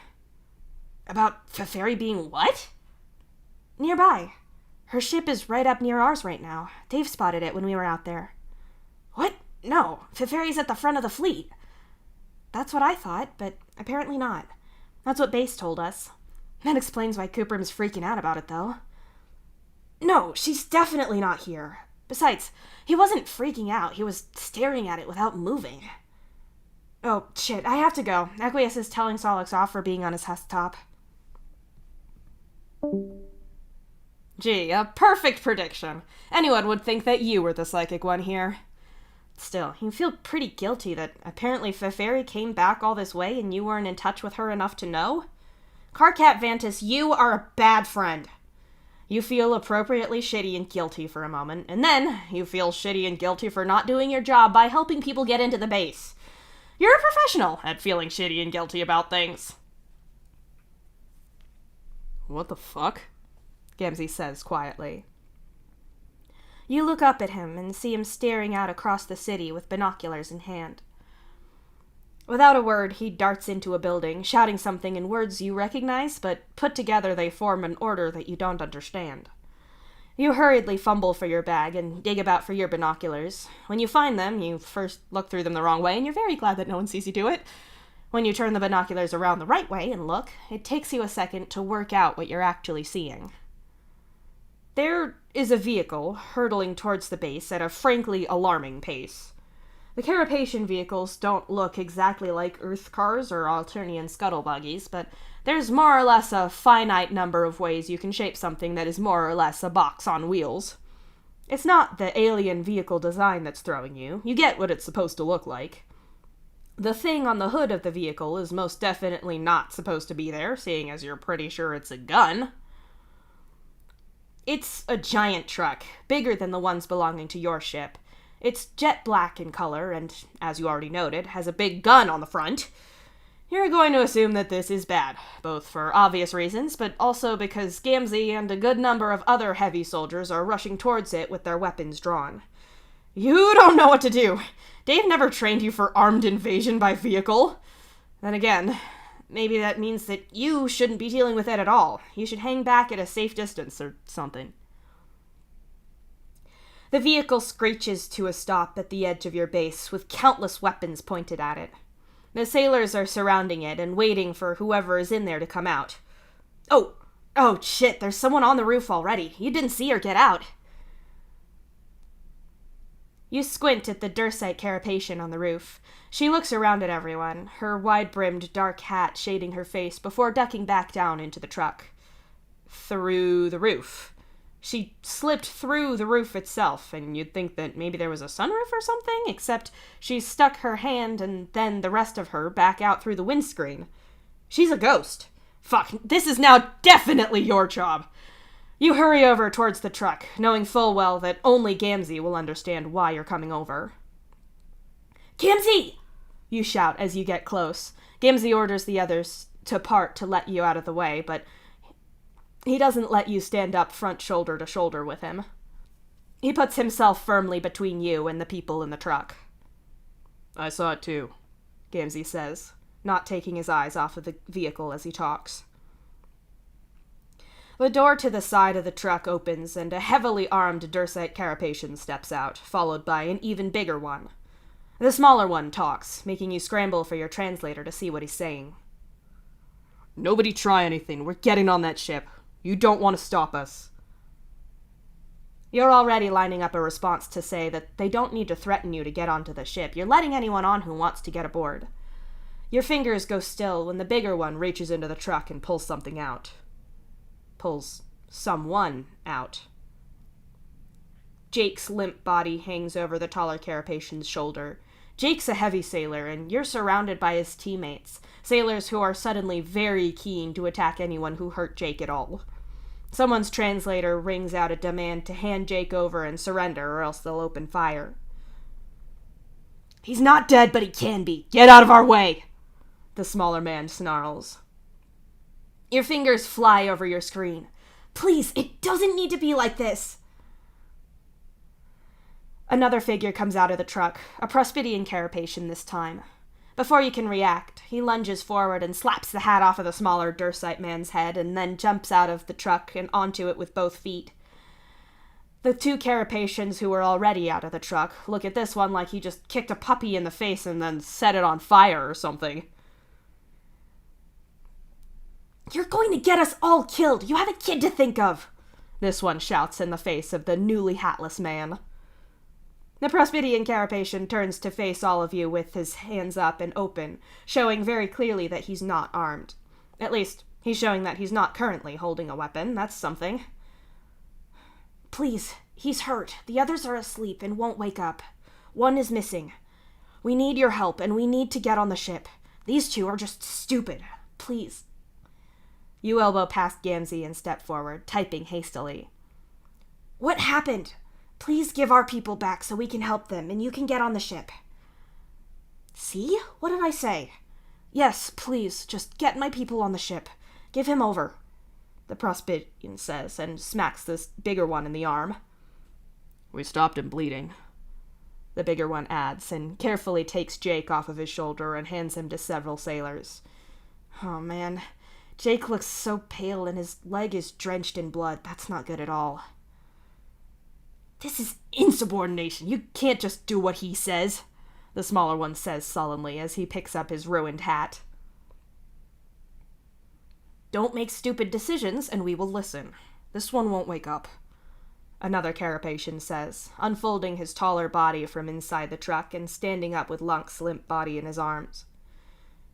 About Feferi being what? Nearby. Her ship is right up near ours right now. Dave spotted it when we were out there. What? No, Feferi's at the front of the fleet. That's what I thought, but apparently not. That's what Base told us. That explains why Cooperham's freaking out about it, though. No, she's definitely not here. Besides, he wasn't freaking out. He was staring at it without moving. Oh, shit, I have to go. Aqueous is telling Solix off for being on his husk top. Gee, a perfect prediction. Anyone would think that you were the psychic one here. Still, you feel pretty guilty that apparently Feferi came back all this way and you weren't in touch with her enough to know? Carcat Vantis, you are a bad friend. You feel appropriately shitty and guilty for a moment, and then you feel shitty and guilty for not doing your job by helping people get into the base. You're a professional at feeling shitty and guilty about things. What the fuck? Gamzee says quietly. You look up at him and see him staring out across the city with binoculars in hand. Without a word, he darts into a building, shouting something in words you recognize, but put together they form an order that you don't understand. You hurriedly fumble for your bag and dig about for your binoculars. When you find them, you first look through them the wrong way, and you're very glad that no one sees you do it. When you turn the binoculars around the right way and look, it takes you a second to work out what you're actually seeing. There is a vehicle hurtling towards the base at a frankly alarming pace. The Carapacian vehicles don't look exactly like Earth cars or Alternian scuttle buggies, but there's more or less a finite number of ways you can shape something that is more or less a box on wheels. It's not the alien vehicle design that's throwing you. You get what it's supposed to look like. The thing on the hood of the vehicle is most definitely not supposed to be there, seeing as you're pretty sure it's a gun. It's a giant truck, bigger than the ones belonging to your ship. It's jet black in color, and, as you already noted, has a big gun on the front. You're going to assume that this is bad, both for obvious reasons, but also because Gamzee and a good number of other heavy soldiers are rushing towards it with their weapons drawn. You don't know what to do. Dave never trained you for armed invasion by vehicle. Then again, maybe that means that you shouldn't be dealing with it at all. You should hang back at a safe distance or something. The vehicle screeches to a stop at the edge of your base, with countless weapons pointed at it. The sailors are surrounding it and waiting for whoever is in there to come out. Oh, shit, there's someone on the roof already. You didn't see her get out. You squint at the Dursite Carapacian on the roof. She looks around at everyone, her wide-brimmed dark hat shading her face before ducking back down into the truck. Through the roof. She slipped through the roof itself, and you'd think that maybe there was a sunroof or something, except she stuck her hand and then the rest of her back out through the windscreen. She's a ghost. Fuck, this is now definitely your job. You hurry over towards the truck, knowing full well that only Gamzee will understand why you're coming over. Gamzee! You shout as you get close. Gamzee orders the others to part to let you out of the way, but he doesn't let you stand up front shoulder to shoulder with him. He puts himself firmly between you and the people in the truck. I saw it too, Gamzee says, not taking his eyes off of the vehicle as he talks. The door to the side of the truck opens and a heavily armed Dursite Carapacian steps out, followed by an even bigger one. The smaller one talks, making you scramble for your translator to see what he's saying. Nobody try anything. We're getting on that ship. You don't want to stop us. You're already lining up a response to say that they don't need to threaten you to get onto the ship. You're letting anyone on who wants to get aboard. Your fingers go still when the bigger one reaches into the truck and pulls something out. Pulls someone out. Jake's limp body hangs over the taller Carapacian's shoulder. Jake's a heavy sailor, and you're surrounded by his teammates, sailors who are suddenly very keen to attack anyone who hurt Jake at all. Someone's translator rings out a demand to hand Jake over and surrender, or else they'll open fire. He's not dead, but he can be. Get out of our way! The smaller man snarls. Your fingers fly over your screen. Please, it doesn't need to be like this. Another figure comes out of the truck, a Prospidian Carapacian this time. Before you can react, he lunges forward and slaps the hat off of the smaller Dursite man's head and then jumps out of the truck and onto it with both feet. The two Carapacians who were already out of the truck look at this one like he just kicked a puppy in the face and then set it on fire or something. You're going to get us all killed! You have a kid to think of! This one shouts in the face of the newly hatless man. The Prospidian Carapacian turns to face all of you with his hands up and open, showing very clearly that he's not armed. At least, he's showing that he's not currently holding a weapon. That's something. Please, he's hurt. The others are asleep and won't wake up. One is missing. We need your help, and we need to get on the ship. These two are just stupid. Please. You elbow past Gamzee and step forward, typing hastily. What happened? Please give our people back so we can help them, and you can get on the ship. See? What did I say? Yes, please, just get my people on the ship. Give him over, the Prospidian says, and smacks this bigger one in the arm. We stopped him bleeding. The bigger one adds, and carefully takes Jake off of his shoulder and hands him to several sailors. Oh man, Jake looks so pale and his leg is drenched in blood. That's not good at all. This is insubordination. You can't just do what he says, the smaller one says sullenly as he picks up his ruined hat. Don't make stupid decisions and we will listen. This one won't wake up, another Carapacian says, unfolding his taller body from inside the truck and standing up with Lunk's limp body in his arms.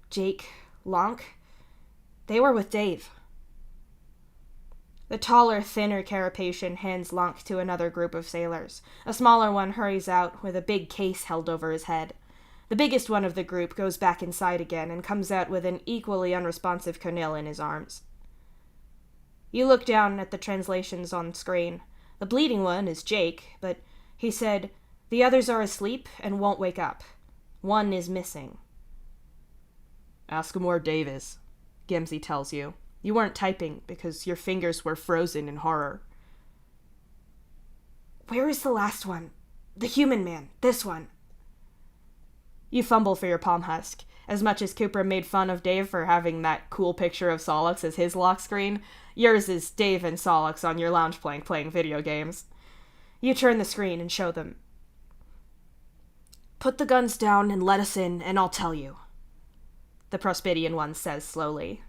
Jake, Lunk, they were with Dave. The taller, thinner Carapacian hands Lunk to another group of sailors. A smaller one hurries out with a big case held over his head. The biggest one of the group goes back inside again and comes out with an equally unresponsive Cornell in his arms. You look down at the translations on screen. The bleeding one is Jake, but he said, the others are asleep and won't wake up. One is missing. Ask him where Dave is, Gimsey tells you. You weren't typing because your fingers were frozen in horror. Where is the last one? The human man. This one. You fumble for your palm husk. As much as Cooper made fun of Dave for having that cool picture of Solix as his lock screen, yours is Dave and Solix on your lounge plank playing video games. You turn the screen and show them. Put the guns down and let us in, and I'll tell you, the Prospidian one says slowly.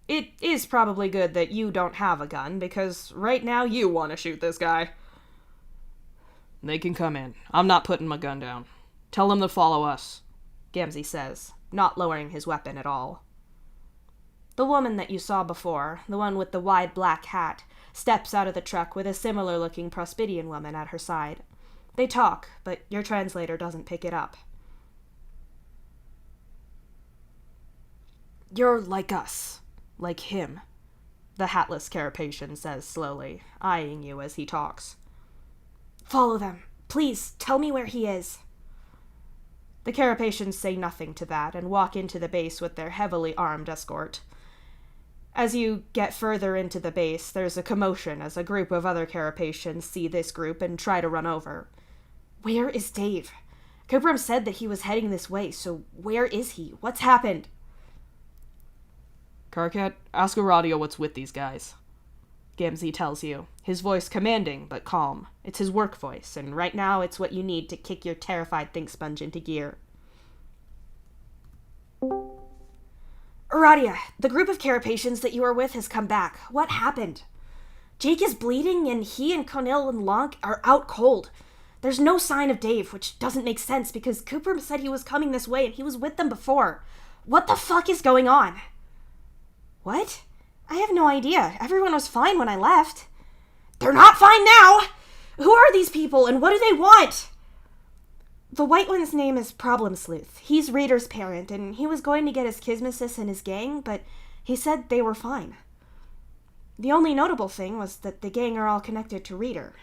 It is probably good that you don't have a gun, because right now you want to shoot this guy. They can come in. I'm not putting my gun down. Tell them to follow us, Gamzee says, not lowering his weapon at all. The woman that you saw before, the one with the wide black hat, steps out of the truck with a similar-looking Prospidian woman at her side. They talk, but your translator doesn't pick it up. You're like us. Like him, the hatless Carapacian says slowly, eyeing you as he talks. Follow them. Please, tell me where he is. The Carapacians say nothing to that and walk into the base with their heavily armed escort. As you get further into the base, there's a commotion as a group of other Carapacians see this group and try to run over. Where is Dave? Cobram said that he was heading this way, so where is he? What's happened? Karkat, ask Aradio what's with these guys. Gamzee tells you, his voice commanding but calm. It's his work voice, and right now it's what you need to kick your terrified think sponge into gear. Aradia, the group of Carapacians that you were with has come back. What happened? Jake is bleeding, and he and Conil and Lonk are out cold. There's no sign of Dave, which doesn't make sense because Cooper said he was coming this way and he was with them before. What the fuck is going on? What? I have no idea. Everyone was fine when I left. They're not fine now! Who are these people and what do they want? The white one's name is Problem Sleuth. He's Reader's parent, and he was going to get his Kismesis and his gang, but he said they were fine. The only notable thing was that the gang are all connected to Reader.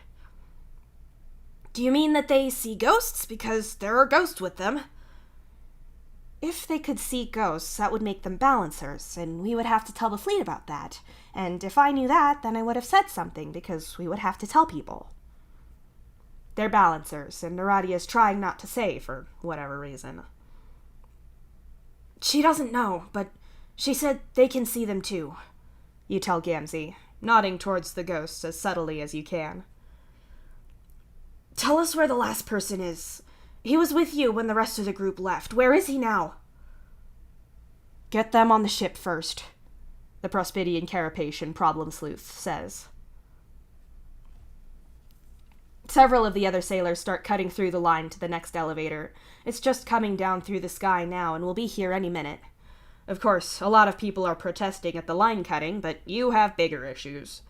Do you mean that they see ghosts? Because there are ghosts with them. If they could see ghosts, that would make them balancers, and we would have to tell the fleet about that. And if I knew that, then I would have said something, because we would have to tell people. They're balancers, and Naradia's trying not to say for whatever reason. She doesn't know, but she said they can see them too. You tell Gamzee, nodding towards the ghosts as subtly as you can. Tell us where the last person is. He was with you when the rest of the group left. Where is he now? Get them on the ship first, the Prospidian Carapacian Problem Sleuth says. Several of the other sailors start cutting through the line to the next elevator. It's just coming down through the sky now and will be here any minute. Of course, a lot of people are protesting at the line cutting, but you have bigger issues.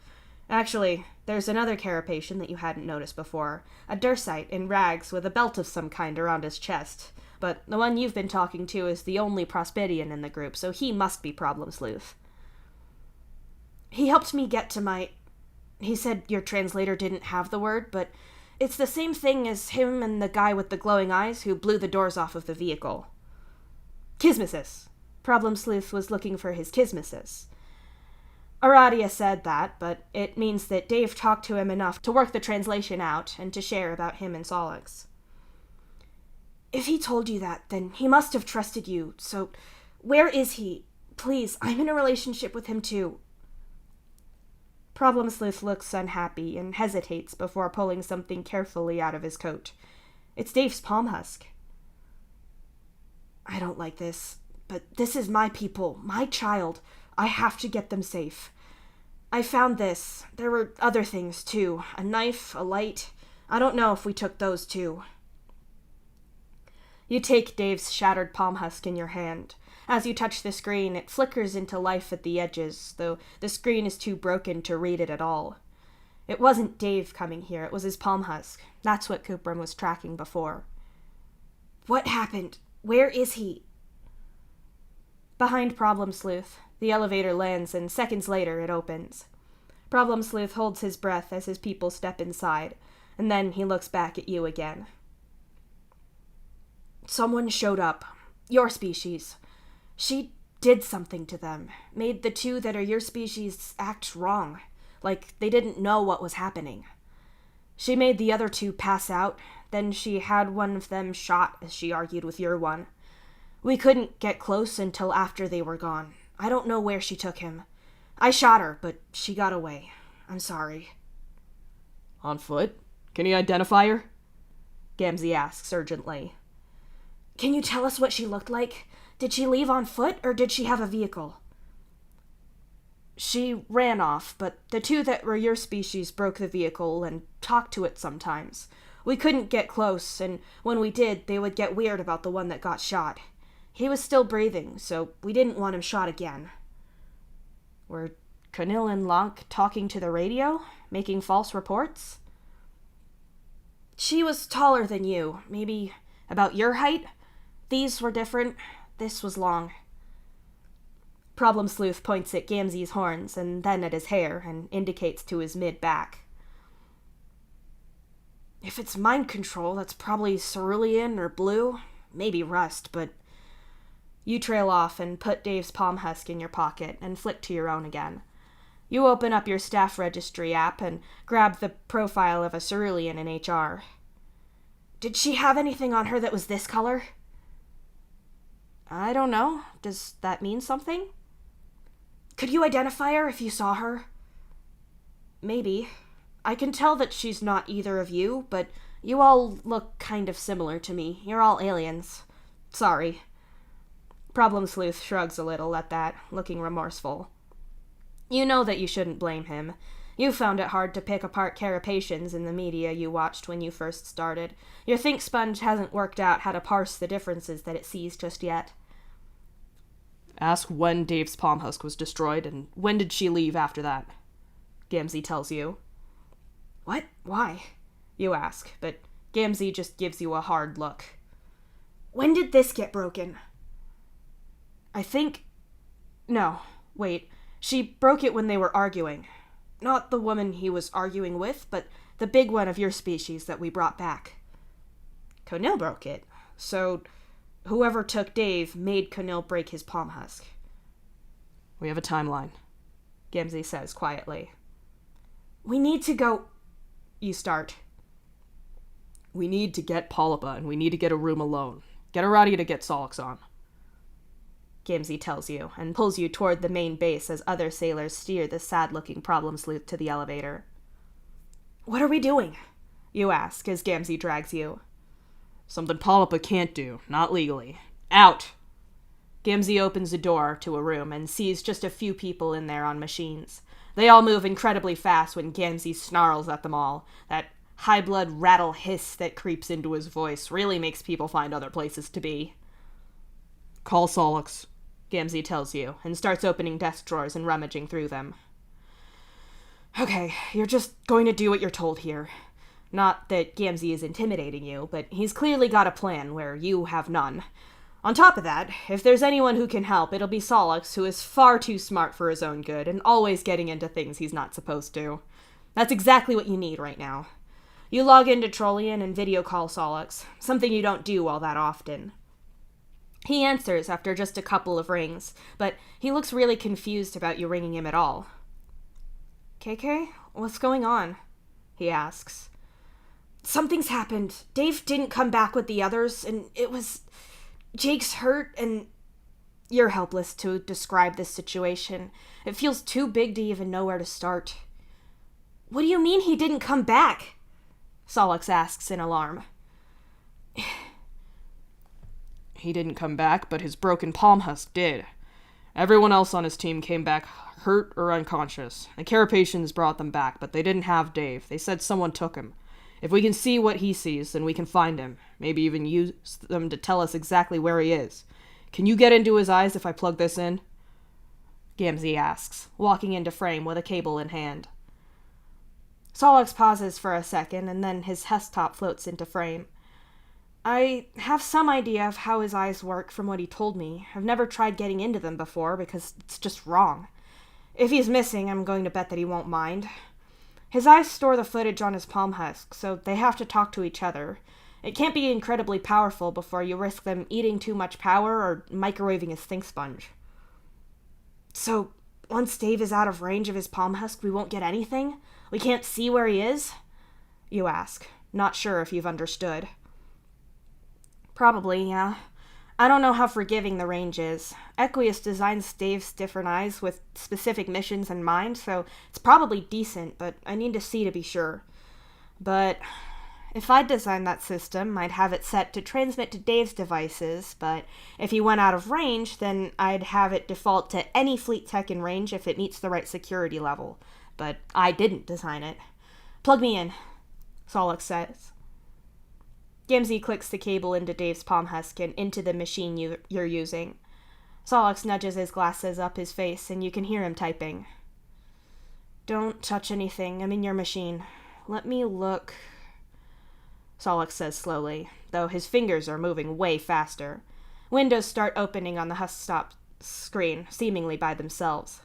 Actually, there's another Carapacian that you hadn't noticed before, a Dursite in rags with a belt of some kind around his chest. But the one you've been talking to is the only Prospidian in the group, so he must be Problem Sleuth. He helped me get to my... He said your translator didn't have the word, but it's the same thing as him and the guy with the glowing eyes who blew the doors off of the vehicle. Kismesis. Problem Sleuth was looking for his Kismesis. Aradia said that, but it means that Dave talked to him enough to work the translation out and to share about him and Solix. If he told you that, then he must have trusted you, so where is he? Please, I'm in a relationship with him too. Problem Sleuth looks unhappy and hesitates before pulling something carefully out of his coat. It's Dave's palm husk. I don't like this, but this is my people, my child. I have to get them safe. I found this. There were other things, too. A knife, a light. I don't know if we took those, too. You take Dave's shattered palm husk in your hand. As you touch the screen, it flickers into life at the edges, though the screen is too broken to read it at all. It wasn't Dave coming here, it was his palm husk. That's what Cooperman was tracking before. What happened? Where is he? Behind Problem Sleuth, the elevator lands, and seconds later it opens. Problem Sleuth holds his breath as his people step inside, and then he looks back at you again. Someone showed up. Your species. She did something to them. Made the two that are your species act wrong. Like they didn't know what was happening. She made the other two pass out, then she had one of them shot as she argued with your one. We couldn't get close until after they were gone. I don't know where she took him. I shot her, but she got away. I'm sorry. On foot? Can you identify her? Gamzee asks urgently. Can you tell us what she looked like? Did she leave on foot, or did she have a vehicle? She ran off, but the two that were your species broke the vehicle and talked to it sometimes. We couldn't get close, and when we did, they would get weird about the one that got shot. He was still breathing, so we didn't want him shot again. Were Conil and Lonk talking to the radio? Making false reports? She was taller than you, maybe about your height. These were different. This was long. Problem Sleuth points at Gamzee's horns and then at his hair and indicates to his mid-back. If it's mind control, that's probably cerulean or blue, maybe rust, but... You trail off and put Dave's palm husk in your pocket and flick to your own again. You open up your staff registry app and grab the profile of a cerulean in HR. Did she have anything on her that was this color? I don't know. Does that mean something? Could you identify her if you saw her? Maybe. I can tell that she's not either of you, but you all look kind of similar to me. You're all aliens. Sorry. Problem Sleuth shrugs a little at that, looking remorseful. You know that you shouldn't blame him. You found it hard to pick apart carapations in the media you watched when you first started. Your think sponge hasn't worked out how to parse the differences that it sees just yet. Ask when Dave's palm husk was destroyed, and when did she leave after that? Gamzee tells you. What? Why? You ask, but Gamzee just gives you a hard look. When did this get broken? I think... No, wait. She broke it when they were arguing. Not the woman he was arguing with, but the big one of your species that we brought back. Conil broke it, so whoever took Dave made Conil break his palm husk. We have a timeline, Gamzee says quietly. We need to go... You start. We need to get Polypa, and we need to get a room alone. Get Aradia to get Solix on. Gamzee tells you, and pulls you toward the main base as other sailors steer the sad-looking Problem Sleuth to the elevator. What are we doing? You ask, as Gamzee drags you. Something Polypa can't do, not legally. Out! Gamzee opens a door to a room and sees just a few people in there on machines. They all move incredibly fast when Gamzee snarls at them all. That high-blood rattle hiss that creeps into his voice really makes people find other places to be. Call Solix, Gamzee tells you, and starts opening desk drawers and rummaging through them. Okay, you're just going to do what you're told here. Not that Gamzee is intimidating you, but he's clearly got a plan where you have none. On top of that, if there's anyone who can help, it'll be Solix, who is far too smart for his own good and always getting into things he's not supposed to. That's exactly what you need right now. You log into Trollian and video call Solix, something you don't do all that often. He answers after just a couple of rings, but he looks really confused about you ringing him at all. KK, what's going on? He asks. Something's happened. Dave didn't come back with the others, and it was... Jake's hurt, and... You're helpless to describe this situation. It feels too big to even know where to start. What do you mean he didn't come back? Solix asks in alarm. He didn't come back, but his broken palm husk did. Everyone else on his team came back hurt or unconscious. The Carapacians brought them back, but they didn't have Dave. They said someone took him. If we can see what he sees, then we can find him. Maybe even use them to tell us exactly where he is. Can you get into his eyes if I plug this in? Gamzee asks, walking into frame with a cable in hand. Solix pauses for a second, and then his desktop floats into frame. I have some idea of how his eyes work from what he told me. I've never tried getting into them before because it's just wrong. If he's missing, I'm going to bet that he won't mind. His eyes store the footage on his palm husk, so they have to talk to each other. It can't be incredibly powerful before you risk them eating too much power or microwaving his think sponge. So, once Dave is out of range of his palm husk, we won't get anything? We can't see where he is? You ask, not sure if you've understood. Probably, yeah. I don't know how forgiving the range is. Equius designs Dave's different eyes with specific missions in mind, so it's probably decent, but I need to see to be sure. But if I'd designed that system, I'd have it set to transmit to Dave's devices, but if he went out of range, then I'd have it default to any fleet tech in range if it meets the right security level. But I didn't design it. Plug me in, Solix says. Gamzee clicks the cable into Dave's palm husk and into the machine you're using. Solix nudges his glasses up his face, and you can hear him typing. Don't touch anything. I'm in your machine. Let me look... Solix says slowly, though his fingers are moving way faster. Windows start opening on the desktop screen, seemingly by themselves.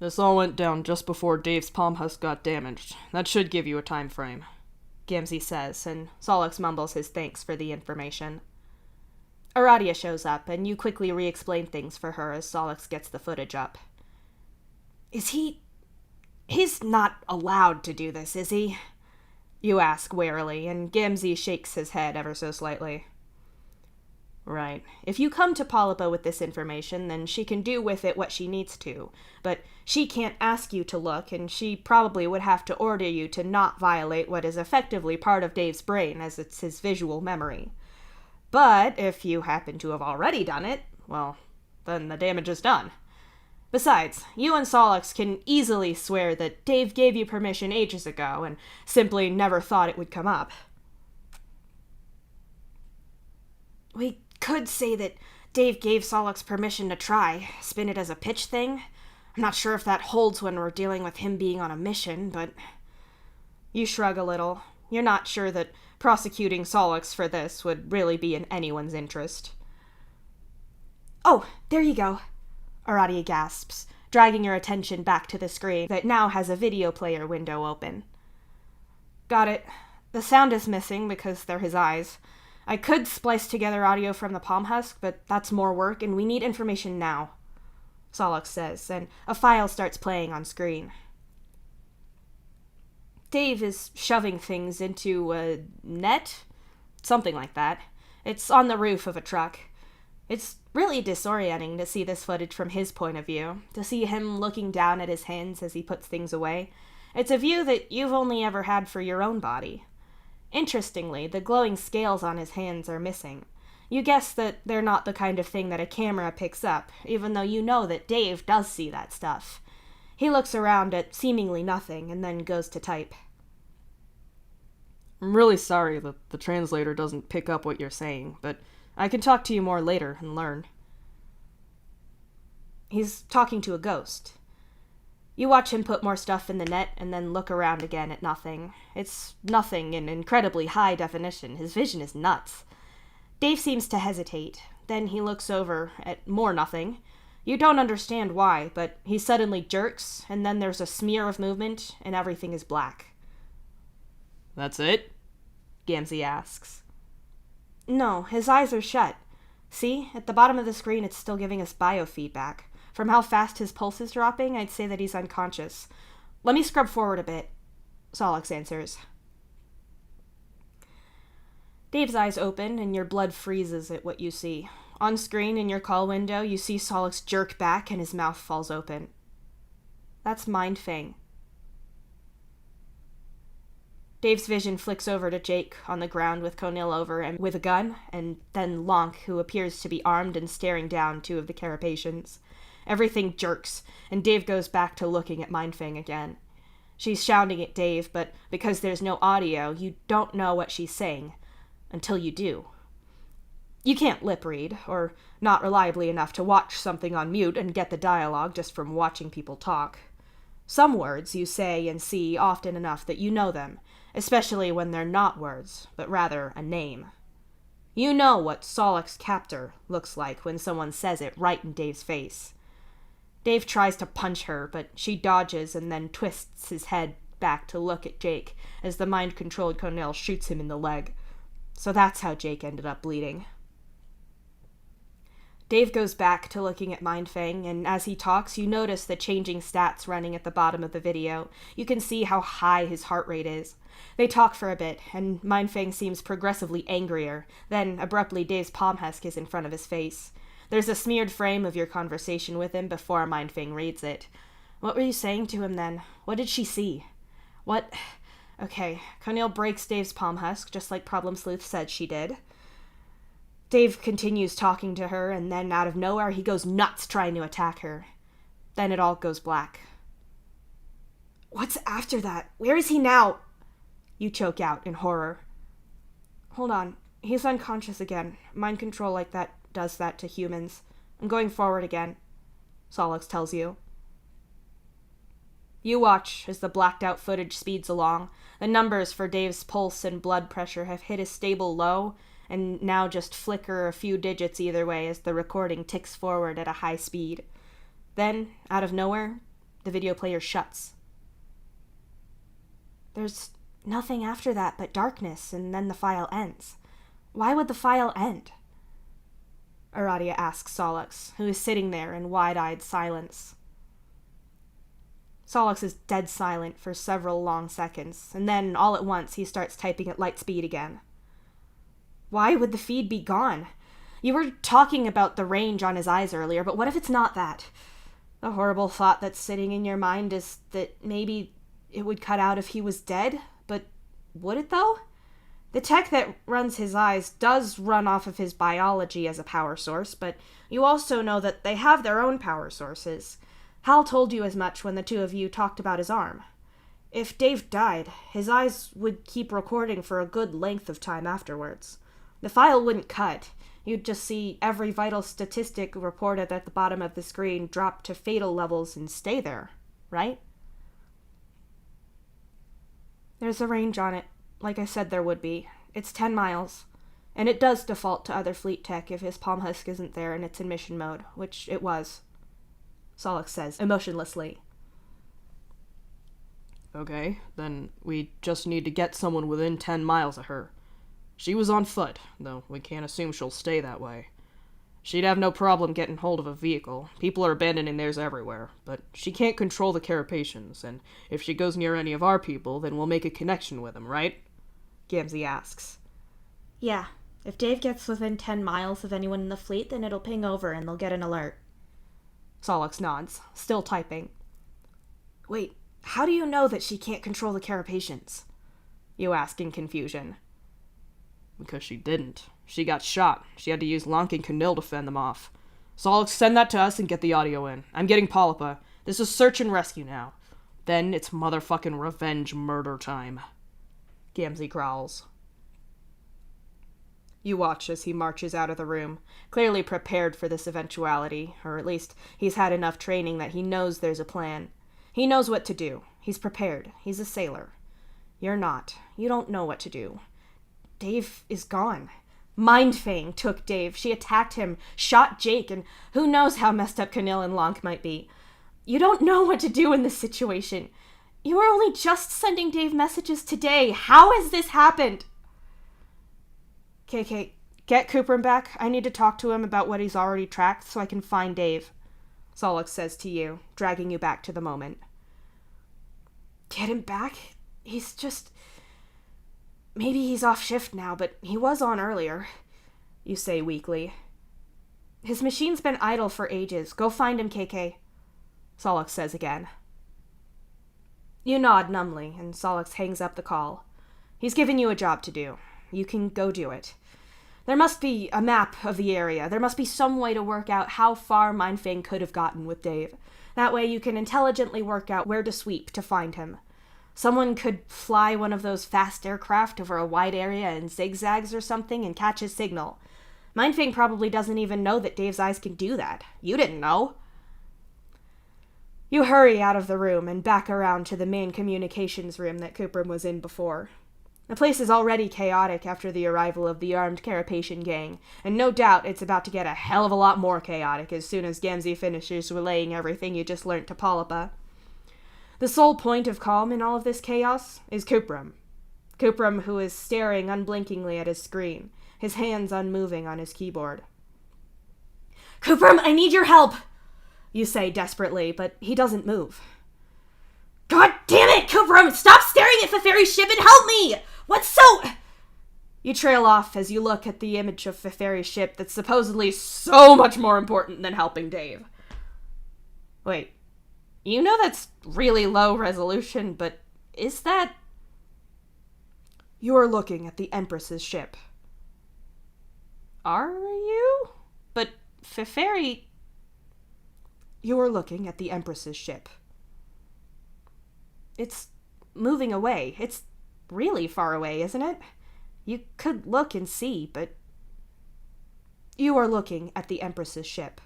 This all went down just before Dave's palm husk got damaged. That should give you a time frame, Gamzee says, and Solix mumbles his thanks for the information. Aradia shows up, and you quickly re-explain things for her as Solix gets the footage up. He's not allowed to do this, is he? You ask warily, and Gamzee shakes his head ever so slightly. Right. If you come to Polypa with this information, then she can do with it what she needs to. But she can't ask you to look, and she probably would have to order you to not violate what is effectively part of Dave's brain, as it's his visual memory. But if you happen to have already done it, well, then the damage is done. Besides, you and Solix can easily swear that Dave gave you permission ages ago, and simply never thought it would come up. We could say that Dave gave Solix permission to try, spin it as a pitch thing. I'm not sure if that holds when we're dealing with him being on a mission, but... You shrug a little. You're not sure that prosecuting Solix for this would really be in anyone's interest. Oh, there you go, Aradia gasps, dragging your attention back to the screen that now has a video player window open. Got it. The sound is missing because they're his eyes. I could splice together audio from the palm husk, but that's more work, and we need information now, Solix says, and a file starts playing on screen. Dave is shoving things into a net? Something like that. It's on the roof of a truck. It's really disorienting to see this footage from his point of view, to see him looking down at his hands as he puts things away. It's a view that you've only ever had for your own body. Interestingly, the glowing scales on his hands are missing. You guess that they're not the kind of thing that a camera picks up, even though you know that Dave does see that stuff. He looks around at seemingly nothing and then goes to type. I'm really sorry that the translator doesn't pick up what you're saying, but I can talk to you more later and learn. He's talking to a ghost. You watch him put more stuff in the net and then look around again at nothing. It's nothing in incredibly high definition. His vision is nuts. Dave seems to hesitate. Then he looks over at more nothing. You don't understand why, but he suddenly jerks, and then there's a smear of movement, and everything is black. That's it? Gamzee asks. No, his eyes are shut. See, at the bottom of the screen it's still giving us biofeedback. From how fast his pulse is dropping, I'd say that he's unconscious. Let me scrub forward a bit, Solix answers. Dave's eyes open, and your blood freezes at what you see. On screen in your call window, you see Solix jerk back and his mouth falls open. That's Mindfang. Dave's vision flicks over to Jake on the ground with Conil over and with a gun, and then Lonk, who appears to be armed and staring down two of the Carapacians. Everything jerks, and Dave goes back to looking at Mindfang again. She's shouting at Dave, but because there's no audio, you don't know what she's saying. Until you do. You can't lip read, or not reliably enough to watch something on mute and get the dialogue just from watching people talk. Some words you say and see often enough that you know them, especially when they're not words, but rather a name. You know what Solix Captor looks like when someone says it right in Dave's face. Dave tries to punch her, but she dodges and then twists his head back to look at Jake as the mind-controlled Conil shoots him in the leg. So that's how Jake ended up bleeding. Dave goes back to looking at Mindfang, and as he talks, you notice the changing stats running at the bottom of the video. You can see how high his heart rate is. They talk for a bit, and Mindfang seems progressively angrier. Then, abruptly, Dave's palm husk is in front of his face. There's a smeared frame of your conversation with him before Mindfang reads it. What were you saying to him then? What did she see? What... Okay, Conil breaks Dave's palm husk, just like Problem Sleuth said she did. Dave continues talking to her, and then out of nowhere he goes nuts trying to attack her. Then it all goes black. What's after that? Where is he now? You choke out in horror. Hold on. He's unconscious again. Mind control like that does that to humans. I'm going forward again, Solix tells you. You watch as the blacked-out footage speeds along. The numbers for Dave's pulse and blood pressure have hit a stable low, and now just flicker a few digits either way as the recording ticks forward at a high speed. Then, out of nowhere, the video player shuts. There's nothing after that but darkness, and then the file ends. Why would the file end? Aradia asks Solix, who is sitting there in wide-eyed silence. Solix is dead silent for several long seconds, and then, all at once, he starts typing at light speed again. Why would the feed be gone? You were talking about the range on his eyes earlier, but what if it's not that? The horrible thought that's sitting in your mind is that maybe it would cut out if he was dead, but would it though? The tech that runs his eyes does run off of his biology as a power source, but you also know that they have their own power sources. Hal told you as much when the two of you talked about his arm. If Dave died, his eyes would keep recording for a good length of time afterwards. The file wouldn't cut. You'd just see every vital statistic reported at the bottom of the screen drop to fatal levels and stay there, right? There's a range on it, like I said there would be. It's 10 miles. And it does default to other fleet tech if his palm husk isn't there and it's in mission mode, which it was, Solix says, emotionlessly. Okay, then we just need to get someone within 10 miles of her. She was on foot, though we can't assume she'll stay that way. She'd have no problem getting hold of a vehicle. People are abandoning theirs everywhere. But she can't control the Carapacians, and if she goes near any of our people, then we'll make a connection with them, right? Gamzee asks. Yeah, if Dave gets within 10 miles of anyone in the fleet, then it'll ping over and they'll get an alert. Solix nods, still typing. Wait, how do you know that she can't control the Carapacians? You ask in confusion. Because she didn't. She got shot. She had to use Lonk and Canil to fend them off. Solix, send that to us and get the audio in. I'm getting Polypa. This is search and rescue now. Then it's motherfucking revenge murder time. Gamzee growls. You watch as he marches out of the room, clearly prepared for this eventuality, or at least he's had enough training that he knows there's a plan. He knows what to do. He's prepared. He's a sailor. You're not. You don't know what to do. Dave is gone. Mindfang took Dave. She attacked him, shot Jake, and who knows how messed up Canil and Lonk might be. You don't know what to do in this situation. You were only just sending Dave messages today. How has this happened? KK, get Cooper back. I need to talk to him about what he's already tracked so I can find Dave, Solix says to you, dragging you back to the moment. Get him back? He's just... Maybe he's off shift now, but he was on earlier, you say weakly. His machine's been idle for ages. Go find him, KK, Solix says again. You nod numbly, and Solix hangs up the call. He's given you a job to do. You can go do it. There must be a map of the area. There must be some way to work out how far Mindfang could have gotten with Dave. That way you can intelligently work out where to sweep to find him. Someone could fly one of those fast aircraft over a wide area in zigzags or something and catch his signal. Mindfang probably doesn't even know that Dave's eyes can do that. You didn't know. You hurry out of the room and back around to the main communications room that Cuprum was in before. The place is already chaotic after the arrival of the armed Carapacian gang, and no doubt it's about to get a hell of a lot more chaotic as soon as Gamzee finishes relaying everything you just learnt to Polypa. The sole point of calm in all of this chaos is Cuprum. Cuprum, who is staring unblinkingly at his screen, his hands unmoving on his keyboard. Cuprum, I need your help, you say desperately, but he doesn't move. God damn it, Cuprum! Stop staring at Feferi's ship and help me! What's so... You trail off as you look at the image of Feferi's ship that's supposedly so much more important than helping Dave. Wait, you know that's really low resolution, but is that... You are looking at the Empress's ship. Are you? But Feferi... You are looking at the Empress's ship. It's moving away. It's really far away, isn't it? You could look and see, but... You are looking at the Empress's ship.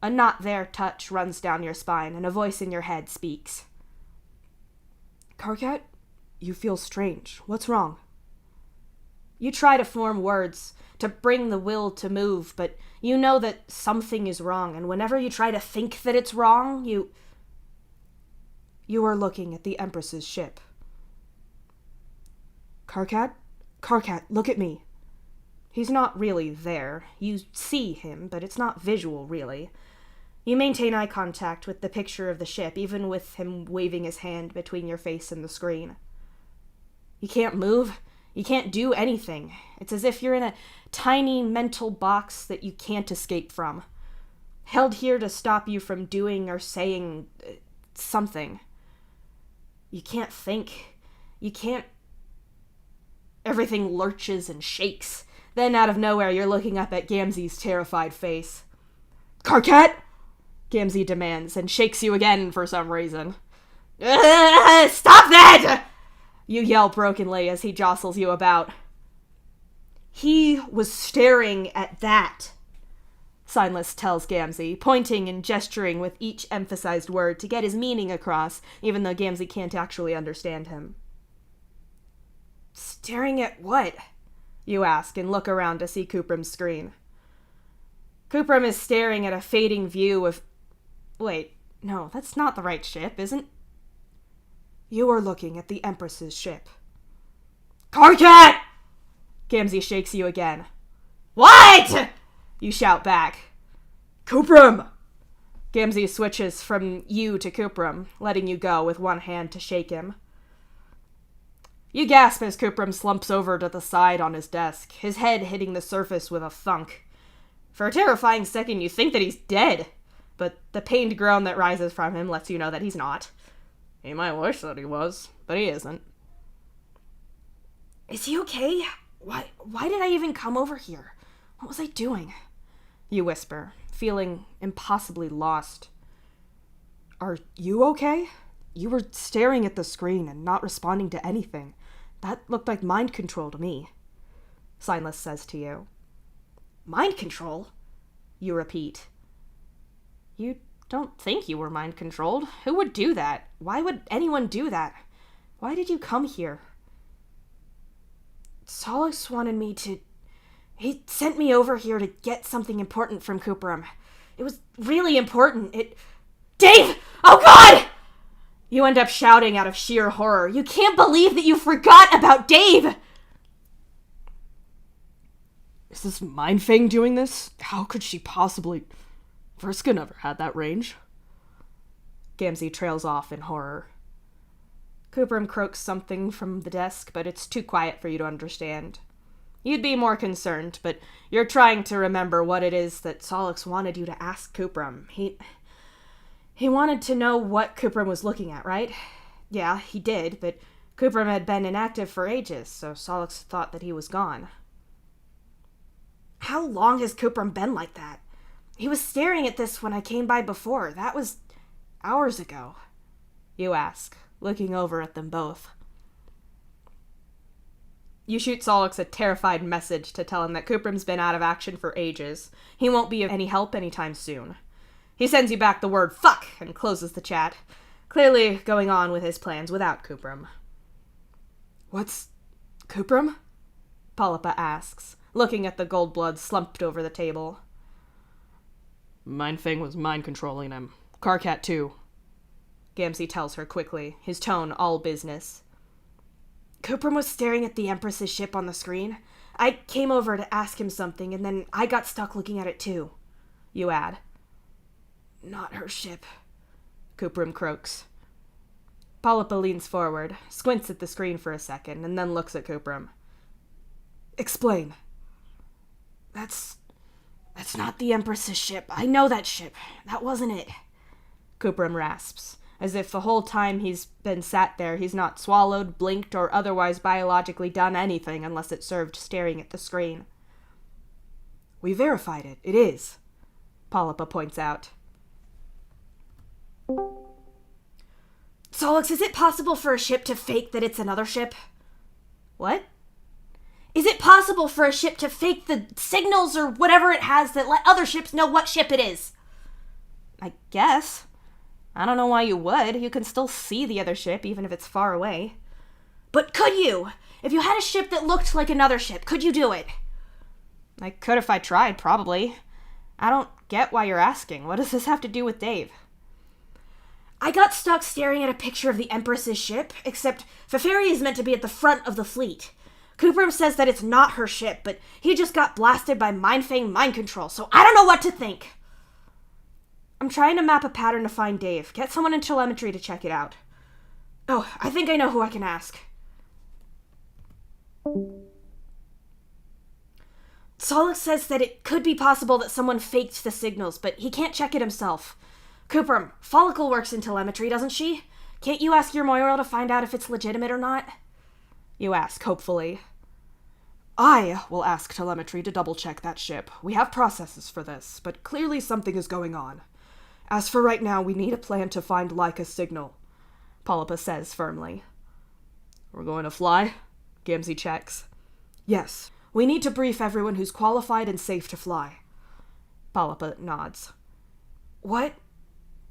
A not there touch runs down your spine, and a voice in your head speaks. Karkat, you feel strange. What's wrong? You try to form words, to bring the will to move, but you know that something is wrong, and whenever you try to think that it's wrong, You are looking at the Empress's ship. Karkat, look at me. He's not really there. You see him, but it's not visual, really. You maintain eye contact with the picture of the ship, even with him waving his hand between your face and the screen. You can't move. You can't do anything. It's as if you're in a tiny mental box that you can't escape from. Held here to stop you from doing or saying something. You can't think. You can't... Everything lurches and shakes. Then out of nowhere, you're looking up at Gamzee's terrified face. Karkat! Gamzee demands and shakes you again for some reason. Stop that! You yell brokenly as he jostles you about. He was staring at that, Signless tells Gamzee, pointing and gesturing with each emphasized word to get his meaning across, even though Gamzee can't actually understand him. Staring at what? You ask and look around to see Cuprum's screen. Cuprum is staring at a fading view of... Wait, no, that's not the right ship, isn't... You are looking at the Empress's ship. Karkat! Gamzee shakes you again. What? You shout back. Cuprum! Gamzee switches from you to Cuprum, letting you go with one hand to shake him. You gasp as Cuprum slumps over to the side on his desk, his head hitting the surface with a thunk. For a terrifying second, you think that he's dead, but the pained groan that rises from him lets you know that he's not. He might wish that he was, but he isn't. Is he okay? Why did I even come over here? What was I doing? You whisper, feeling impossibly lost. Are you okay? You were staring at the screen and not responding to anything. That looked like mind control to me. Signless says to you. Mind control? You repeat. You don't think you were mind controlled. Who would do that? Why would anyone do that? Why did you come here? Solix wanted me to... He sent me over here to get something important from Cuprum. It was really important. Dave! Oh God! You end up shouting out of sheer horror. You can't believe that you forgot about Dave! Is this Mindfang doing this? How could she possibly... Vriska never had that range. Gamzee trails off in horror. Coopram croaks something from the desk, but it's too quiet for you to understand. You'd be more concerned, but you're trying to remember what it is that Solix wanted you to ask Coopram. He wanted to know what Coopram was looking at, right? Yeah, he did, but Coopram had been inactive for ages, so Solix thought that he was gone. How long has Coopram been like that? He was staring at this when I came by before. That was hours ago. You ask, looking over at them both. You shoot Solix a terrified message to tell him that Coopram's been out of action for ages. He won't be of any help anytime soon. He sends you back the word fuck and closes the chat, clearly going on with his plans without Coopram. What's Coopram? Polypa asks, looking at the Goldblood slumped over the table. Mindfang was mind-controlling him. Karkat, too. Gamzee tells her quickly, his tone all business. Coopram was staring at the Empress's ship on the screen. I came over to ask him something, and then I got stuck looking at it too. You add. Not her ship. Coopram croaks. Polypa leans forward, squints at the screen for a second, and then looks at Coopram. Explain. That's not the Empress's ship. I know that ship. That wasn't it. Coopram rasps, as if the whole time he's been sat there he's not swallowed, blinked, or otherwise biologically done anything unless it served staring at the screen. We verified it. It is. Polypa points out. Solix, is it possible for a ship to fake that it's another ship? What? Is it possible for a ship to fake the signals or whatever it has that let other ships know what ship it is? I guess. I don't know why you would. You can still see the other ship, even if it's far away. But could you? If you had a ship that looked like another ship, could you do it? I could if I tried, probably. I don't get why you're asking. What does this have to do with Dave? I got stuck staring at a picture of the Empress's ship, except Feferi is meant to be at the front of the fleet. Coopram says that it's not her ship, but he just got blasted by Mindfang mind control, so I don't know what to think. I'm trying to map a pattern to find Dave. Get someone in telemetry to check it out. Oh, I think I know who I can ask. Solix says that it could be possible that someone faked the signals, but he can't check it himself. Coopram, Follicle works in telemetry, doesn't she? Can't you ask your Moira to find out if it's legitimate or not? You ask, hopefully. I will ask telemetry to double-check that ship. We have processes for this, but clearly something is going on. As for right now, we need a plan to find Laika's signal, Polypa says firmly. We're going to fly? Gamzee checks. Yes. We need to brief everyone who's qualified and safe to fly. Polypa nods. What?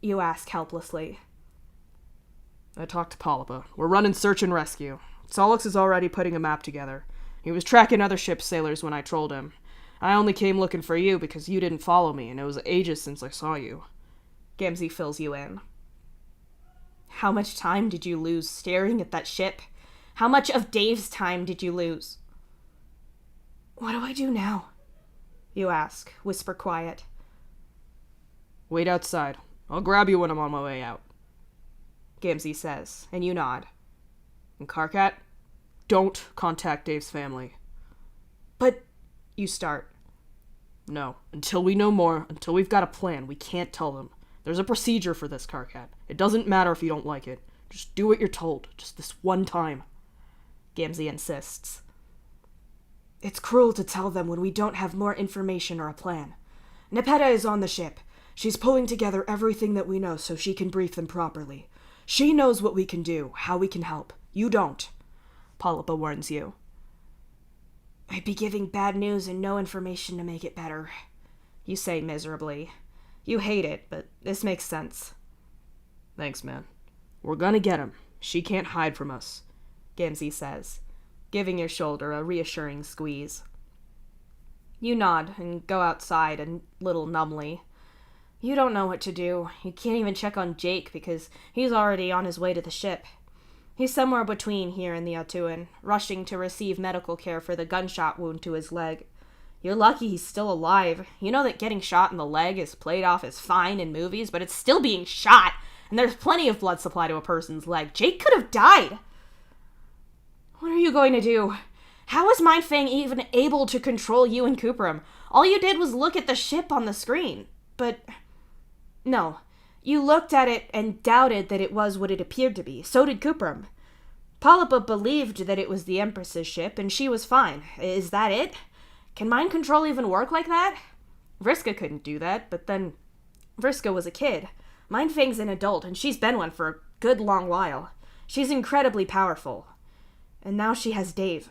You ask helplessly. I talked to Polypa. We're running search and rescue. Solix is already putting a map together. He was tracking other ship's sailors when I trolled him. I only came looking for you because you didn't follow me, and it was ages since I saw you. Gamzee fills you in. How much time did you lose staring at that ship? How much of Dave's time did you lose? What do I do now? You ask, whisper quiet. Wait outside. I'll grab you when I'm on my way out. Gamzee says, and you nod. And Karkat, don't contact Dave's family. But you start. No, until we know more, until we've got a plan, we can't tell them. There's a procedure for this, Karkat. It doesn't matter if you don't like it. Just do what you're told, just this one time. Gamzee insists. It's cruel to tell them when we don't have more information or a plan. Nepeta is on the ship. She's pulling together everything that we know so she can brief them properly. She knows what we can do, how we can help. You don't. Polypa warns you. I'd be giving bad news and no information to make it better. You say miserably. You hate it, but this makes sense. Thanks, man. We're gonna get him. She can't hide from us, Gamzee says, giving your shoulder a reassuring squeeze. You nod and go outside a little numbly. You don't know what to do. You can't even check on Jake because he's already on his way to the ship. He's somewhere between here and the Atuan, rushing to receive medical care for the gunshot wound to his leg. You're lucky he's still alive. You know that getting shot in the leg is played off as fine in movies, but it's still being shot, and there's plenty of blood supply to a person's leg. Jake could have died. What are you going to do? How is Mindfang even able to control you and Cooperum? All you did was look at the ship on the screen. But no, you looked at it and doubted that it was what it appeared to be. So did Cooperum. Polypa believed that it was the Empress's ship, and she was fine. Is that it? Can mind control even work like that? Vriska couldn't do that, but then Vriska was a kid. Mindfang's an adult, and she's been one for a good long while. She's incredibly powerful. And now she has Dave.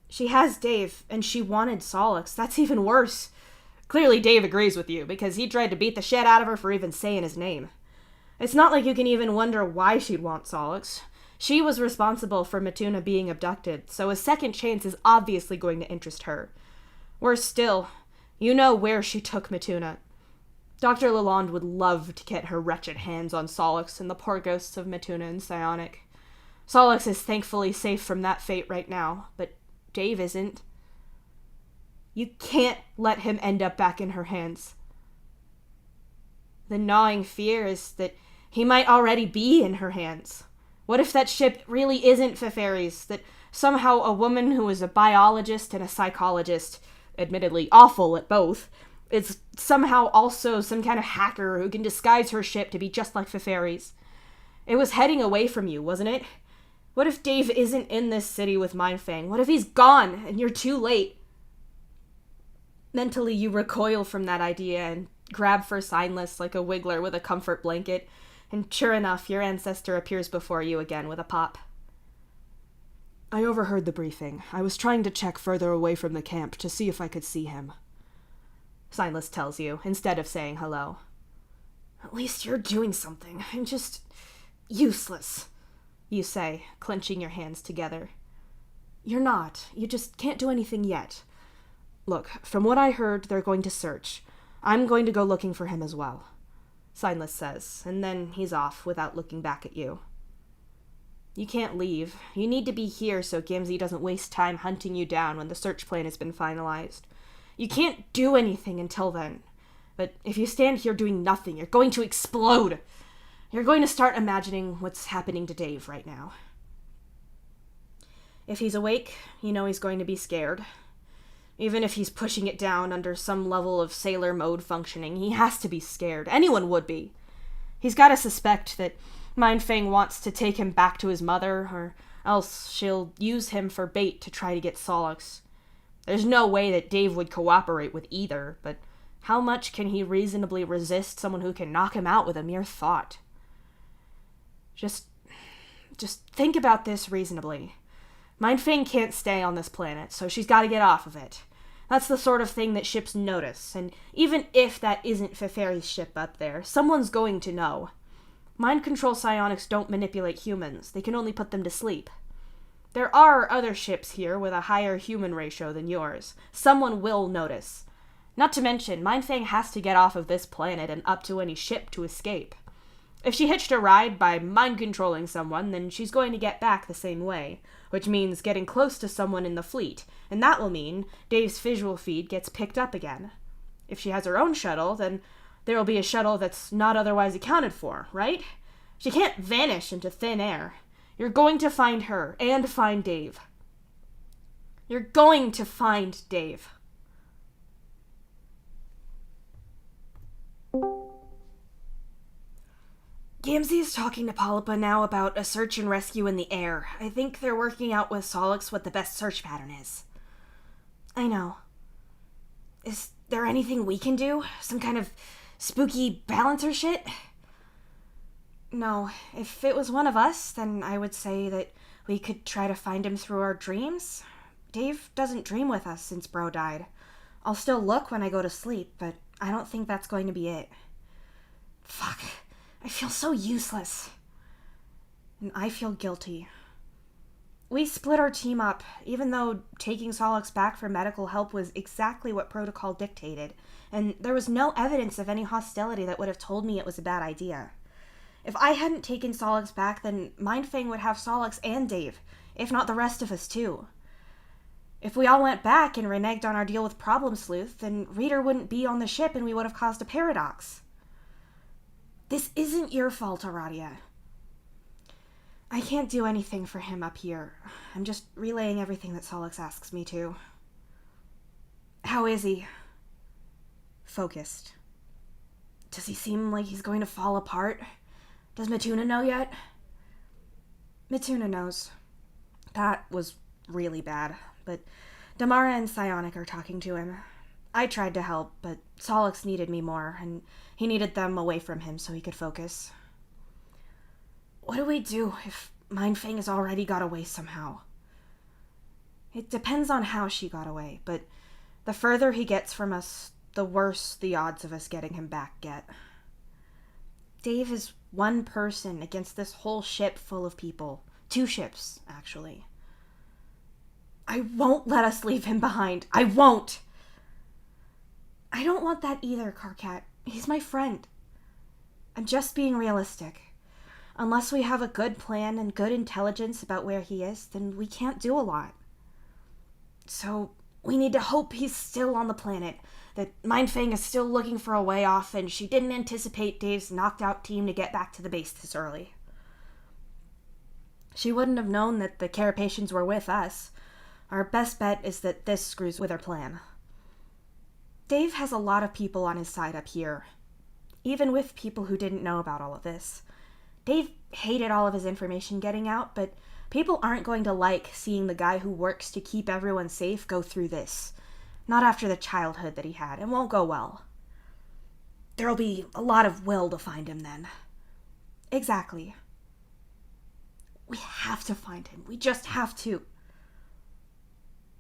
She has Dave, and she wanted Solix. That's even worse. Clearly Dave agrees with you, because he tried to beat the shit out of her for even saying his name. It's not like you can even wonder why she'd want Solix. She was responsible for Matuna being abducted, so a second chance is obviously going to interest her. Worse still, you know where she took Matuna. Dr. Lalonde would love to get her wretched hands on Solix and the poor ghosts of Matuna and Psionic. Solix is thankfully safe from that fate right now, but Dave isn't. You can't let him end up back in her hands. The gnawing fear is that he might already be in her hands. What if that ship really isn't Feferi's? That somehow a woman who is a biologist and a psychologist, admittedly awful at both, is somehow also some kind of hacker who can disguise her ship to be just like Feferi's? It was heading away from you, wasn't it? What if Dave isn't in this city with Mindfang? What if he's gone and you're too late? Mentally, you recoil from that idea and grab for Signless like a wiggler with a comfort blanket, and sure enough, your ancestor appears before you again with a pop. I overheard the briefing. I was trying to check further away from the camp to see if I could see him. Signless tells you, instead of saying hello. At least you're doing something. I'm just useless, you say, clenching your hands together. You're not. You just can't do anything yet. Look, from what I heard, they're going to search. I'm going to go looking for him as well. Signless says, and then he's off without looking back at you. You can't leave. You need to be here so Gamzee doesn't waste time hunting you down when the search plan has been finalized. You can't do anything until then. But if you stand here doing nothing, you're going to explode. You're going to start imagining what's happening to Dave right now. If he's awake, you know he's going to be scared. Even if he's pushing it down under some level of sailor mode functioning, he has to be scared. Anyone would be. He's got to suspect that Mindfang wants to take him back to his mother, or else she'll use him for bait to try to get Solix. There's no way that Dave would cooperate with either, but how much can he reasonably resist someone who can knock him out with a mere thought? Just think about this reasonably. Mindfang can't stay on this planet, so she's got to get off of it. That's the sort of thing that ships notice, and even if that isn't Feferi's ship up there, someone's going to know. Mind control psionics don't manipulate humans, they can only put them to sleep. There are other ships here with a higher human ratio than yours. Someone will notice. Not to mention, Mindfang has to get off of this planet and up to any ship to escape. If she hitched a ride by mind-controlling someone, then she's going to get back the same way, which means getting close to someone in the fleet, and that will mean Dave's visual feed gets picked up again. If she has her own shuttle, then there will be a shuttle that's not otherwise accounted for, right? She can't vanish into thin air. You're going to find her, and find Dave. You're going to find Dave. Gamzee is talking to Polypa now about a search and rescue in the air. I think they're working out with Solix what the best search pattern is. I know. Is there anything we can do? Some kind of spooky balancer shit? No. If it was one of us, then I would say that we could try to find him through our dreams. Dave doesn't dream with us since Bro died. I'll still look when I go to sleep, but I don't think that's going to be it. Fuck. I feel so useless. And I feel guilty. We split our team up, even though taking Solix back for medical help was exactly what protocol dictated, and there was no evidence of any hostility that would have told me it was a bad idea. If I hadn't taken Solix back, then Mindfang would have Solix and Dave, if not the rest of us too. If we all went back and reneged on our deal with Problem Sleuth, then Reader wouldn't be on the ship and we would have caused a paradox. This isn't your fault, Aradia. I can't do anything for him up here. I'm just relaying everything that Solix asks me to. How is he? Focused. Does he seem like he's going to fall apart? Does Matuna know yet? Matuna knows. That was really bad, but Damara and Psionic are talking to him. I tried to help, but Solix needed me more, and he needed them away from him so he could focus. What do we do if Mindfang has already got away somehow? It depends on how she got away, but the further he gets from us, the worse the odds of us getting him back get. Dave is one person against this whole ship full of people. 2 ships, actually. I won't let us leave him behind. I won't! I don't want that either, Karkat. He's my friend. I'm just being realistic. Unless we have a good plan and good intelligence about where he is, then we can't do a lot. So, we need to hope he's still on the planet, that Mindfang is still looking for a way off, and she didn't anticipate Dave's knocked-out team to get back to the base this early. She wouldn't have known that the Carapacians were with us. Our best bet is that this screws with her plan. Dave has a lot of people on his side up here, even with people who didn't know about all of this. Dave hated all of his information getting out, but people aren't going to like seeing the guy who works to keep everyone safe go through this. Not after the childhood that he had. It won't go well. There'll be a lot of will to find him then. Exactly. We have to find him. We just have to.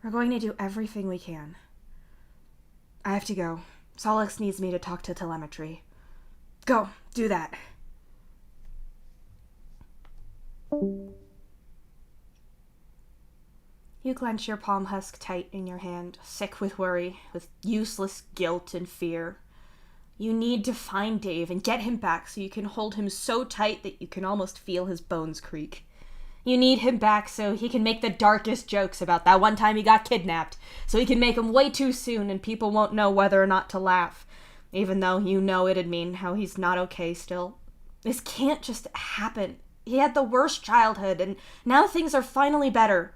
We're going to do everything we can. I have to go. Solix needs me to talk to telemetry. Go, do that. You clench your palm husk tight in your hand, sick with worry, with useless guilt and fear. You need to find Dave and get him back so you can hold him so tight that you can almost feel his bones creak. You need him back so he can make the darkest jokes about that one time he got kidnapped, so he can make them way too soon and people won't know whether or not to laugh, even though you know it'd mean how he's not okay still. This can't just happen. He had the worst childhood, and now things are finally better.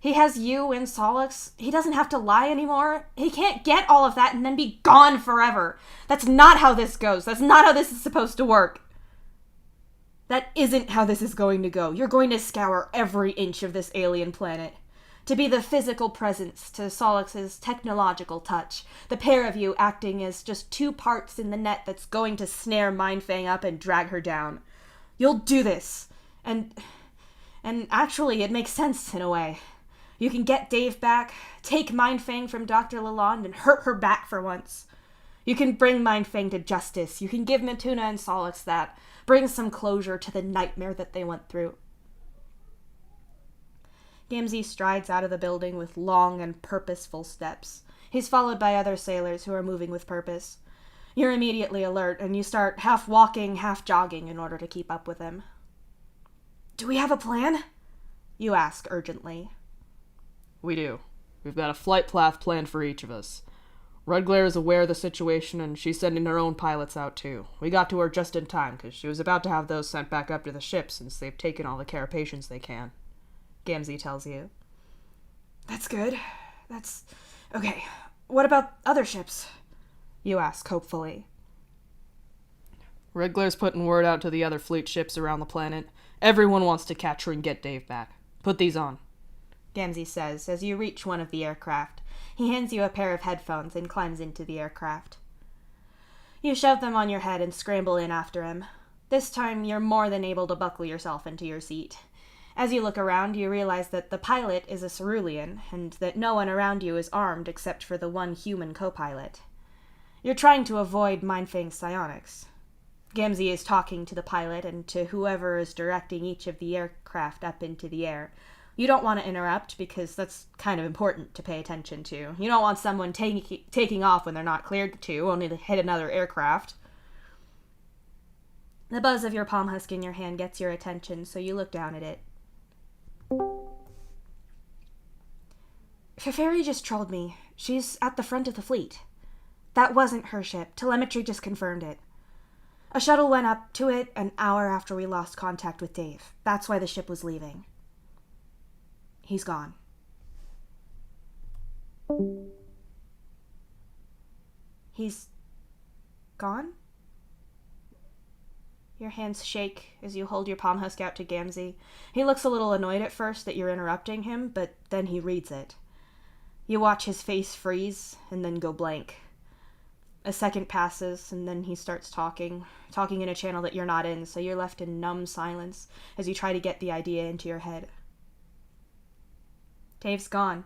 He has you and Solix. He doesn't have to lie anymore. He can't get all of that and then be gone forever. That's not how this goes. That's not how this is supposed to work. That isn't how this is going to go. You're going to scour every inch of this alien planet. To be the physical presence to Solix's technological touch. The pair of you acting as just 2 parts in the net that's going to snare Mindfang up and drag her down. You'll do this. And actually, it makes sense in a way. You can get Dave back, take Mindfang from Dr. Lalonde, and hurt her back for once. You can bring Mindfang to justice. You can give Matuna and Solix that. Bring some closure to the nightmare that they went through. Gamzee strides out of the building with long and purposeful steps. He's followed by other sailors who are moving with purpose. You're immediately alert, and you start half walking, half jogging in order to keep up with him. Do we have a plan? You ask urgently. We do. We've got a flight path planned for each of us. Red Glare is aware of the situation, and she's sending her own pilots out too. We got to her just in time, because she was about to have those sent back up to the ship since they've taken all the Carapacians they can. Gamzee tells you. That's good. That's... Okay, what about other ships? You ask hopefully. Red Glare's putting word out to the other fleet ships around the planet. Everyone wants to catch her and get Dave back. Put these on. Gamzee says as you reach one of the aircraft. He hands you a pair of headphones and climbs into the aircraft. You shove them on your head and scramble in after him. This time, you're more than able to buckle yourself into your seat. As you look around, you realize that the pilot is a cerulean, and that no one around you is armed except for the one human co-pilot. You're trying to avoid Mindfang's psionics. Gamzee is talking to the pilot and to whoever is directing each of the aircraft up into the air. You don't want to interrupt because that's kind of important to pay attention to. You don't want someone taking off when they're not cleared to, only to hit another aircraft. The buzz of your palm husk in your hand gets your attention, so you look down at it. Feferi just trolled me. She's at the front of the fleet. That wasn't her ship. Telemetry just confirmed it. A shuttle went up to it an hour after we lost contact with Dave. That's why the ship was leaving. He's gone. He's gone? Your hands shake as you hold your palm husk out to Gamzee. He looks a little annoyed at first that you're interrupting him, but then he reads it. You watch his face freeze and then go blank. A second passes, and then he starts talking in a channel that you're not in, so you're left in numb silence as you try to get the idea into your head. Dave's gone.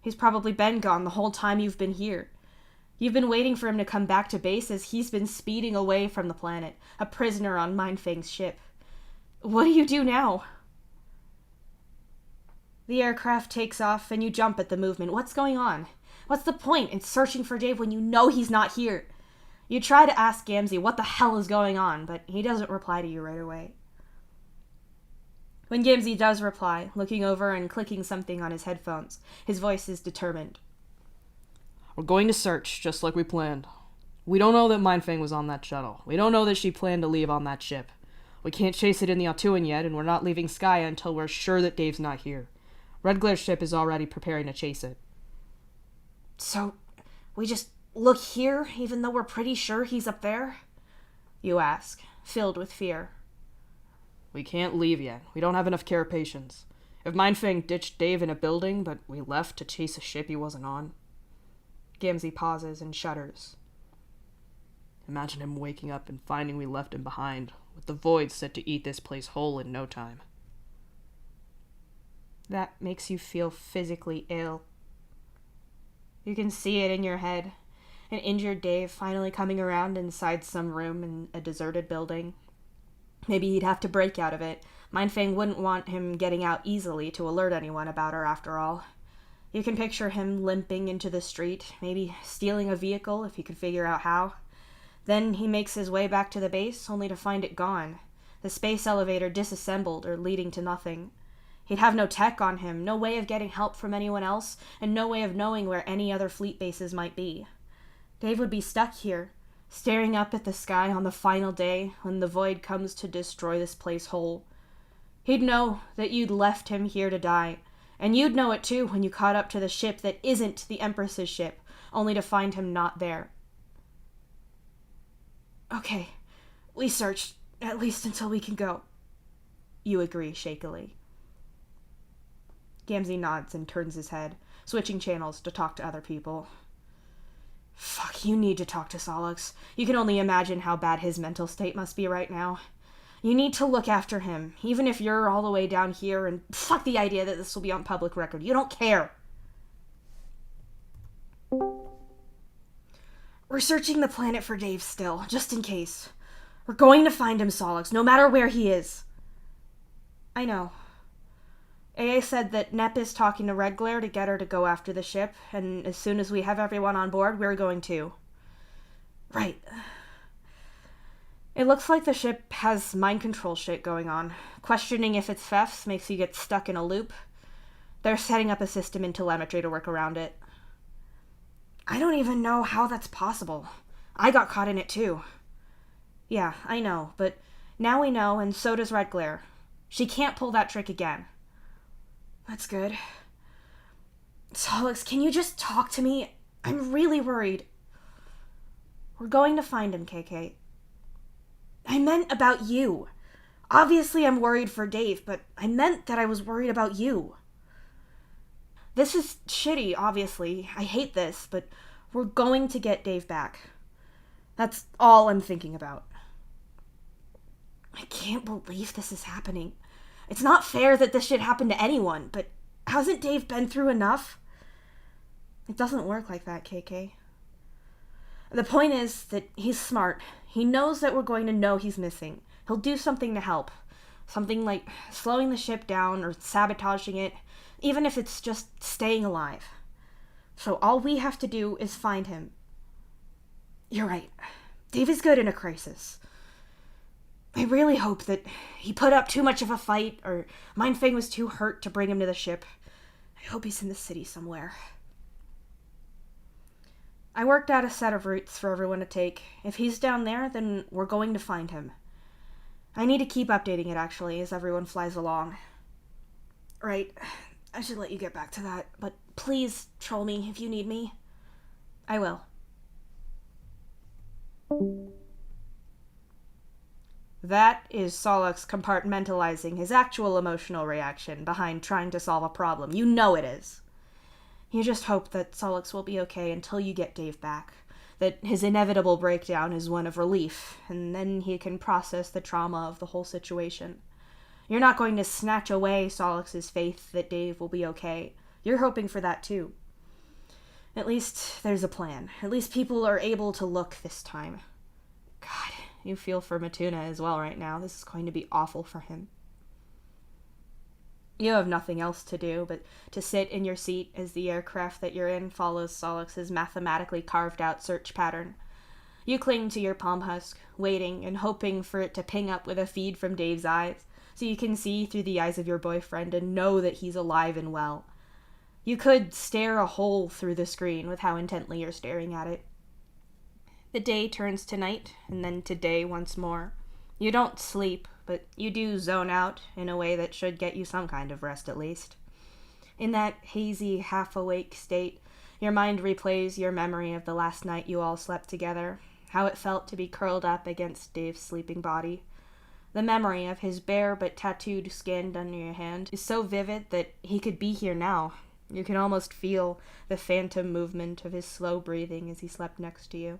He's probably been gone the whole time you've been here. You've been waiting for him to come back to base as he's been speeding away from the planet, a prisoner on Mindfang's ship. What do you do now? The aircraft takes off and you jump at the movement. What's going on? What's the point in searching for Dave when you know he's not here? You try to ask Gamzee what the hell is going on, but he doesn't reply to you right away. When Gamzee does reply, looking over and clicking something on his headphones, his voice is determined. We're going to search, just like we planned. We don't know that Mindfang was on that shuttle. We don't know that she planned to leave on that ship. We can't chase it in the Altuan yet, and we're not leaving Skya until we're sure that Dave's not here. Red Glare's ship is already preparing to chase it. So, we just look here, even though we're pretty sure he's up there? You ask, filled with fear. We can't leave yet. We don't have enough carapations. If Mindfang ditched Dave in a building, but we left to chase a ship he wasn't on. Gamzee pauses and shudders. Imagine him waking up and finding we left him behind, with the void set to eat this place whole in no time. That makes you feel physically ill. You can see it in your head. An injured Dave finally coming around inside some room in a deserted building. Maybe he'd have to break out of it. Mindfang wouldn't want him getting out easily to alert anyone about her after all. You can picture him limping into the street, maybe stealing a vehicle if he could figure out how. Then he makes his way back to the base, only to find it gone. The space elevator disassembled or leading to nothing. He'd have no tech on him, no way of getting help from anyone else, and no way of knowing where any other fleet bases might be. Dave would be stuck here, staring up at the sky on the final day when the void comes to destroy this place whole. He'd know that you'd left him here to die, and you'd know it too when you caught up to the ship that isn't the Empress's ship, only to find him not there. Okay, we searched, at least until we can go. You agree shakily. Gamzee nods and turns his head, switching channels to talk to other people. Fuck, you need to talk to Solix. You can only imagine how bad his mental state must be right now. You need to look after him, even if you're all the way down here, and fuck the idea that this will be on public record. You don't care. We're searching the planet for Dave still, just in case. We're going to find him, Solix, no matter where he is. I know. AA said that Nep is talking to Red Glare to get her to go after the ship, and as soon as we have everyone on board, we're going to. Right. It looks like the ship has mind control shit going on. Questioning if it's Fef's makes you get stuck in a loop. They're setting up a system in telemetry to work around it. I don't even know how that's possible. I got caught in it too. Yeah, I know, but now we know, and so does Red Glare. She can't pull that trick again. That's good. Solix, can you just talk to me? I'm really worried. We're going to find him, KK. I meant about you. Obviously I'm worried for Dave, but I meant that I was worried about you. This is shitty, obviously. I hate this, but we're going to get Dave back. That's all I'm thinking about. I can't believe this is happening. It's not fair that this should happen to anyone, but hasn't Dave been through enough? It doesn't work like that, KK. The point is that he's smart. He knows that we're going to know he's missing. He'll do something to help. Something like slowing the ship down or sabotaging it, even if it's just staying alive. So all we have to do is find him. You're right. Dave is good in a crisis. I really hope that he put up too much of a fight, or Mindfang was too hurt to bring him to the ship. I hope he's in the city somewhere. I worked out a set of routes for everyone to take. If he's down there, then we're going to find him. I need to keep updating it, actually, as everyone flies along. Right. I should let you get back to that, but please troll me if you need me. I will. That is Solix compartmentalizing his actual emotional reaction behind trying to solve a problem. You know it is. You just hope that Solix will be okay until you get Dave back. That his inevitable breakdown is one of relief, and then he can process the trauma of the whole situation. You're not going to snatch away Solix's faith that Dave will be okay. You're hoping for that too. At least there's a plan. At least people are able to look this time. God, you feel for Matuna as well right now. This is going to be awful for him. You have nothing else to do but to sit in your seat as the aircraft that you're in follows Solix's mathematically carved out search pattern. You cling to your palm husk, waiting and hoping for it to ping up with a feed from Dave's eyes, so you can see through the eyes of your boyfriend and know that he's alive and well. You could stare a hole through the screen with how intently you're staring at it. The day turns to night, and then to day once more. You don't sleep, but you do zone out in a way that should get you some kind of rest at least. In that hazy, half-awake state, your mind replays your memory of the last night you all slept together, how it felt to be curled up against Dave's sleeping body. The memory of his bare but tattooed skin under your hand is so vivid that he could be here now. You can almost feel the phantom movement of his slow breathing as he slept next to you.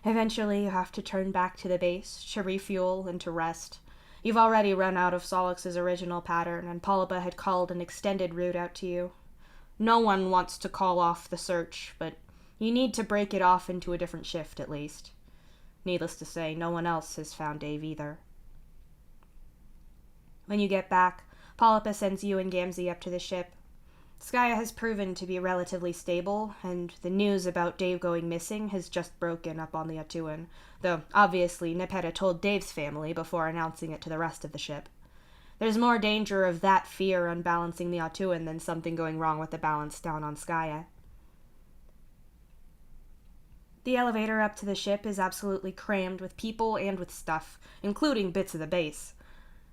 Eventually, you have to turn back to the base to refuel and to rest. You've already run out of Solix's original pattern, and Polypa had called an extended route out to you. No one wants to call off the search, but you need to break it off into a different shift at least. Needless to say, no one else has found Dave either. When you get back, Polypa sends you and Gamzee up to the ship. Skaya has proven to be relatively stable, and the news about Dave going missing has just broken up on the Atuan, though obviously Nepeta told Dave's family before announcing it to the rest of the ship. There's more danger of that fear unbalancing the Atuan than something going wrong with the balance down on Skaya. The elevator up to the ship is absolutely crammed with people and with stuff, including bits of the base.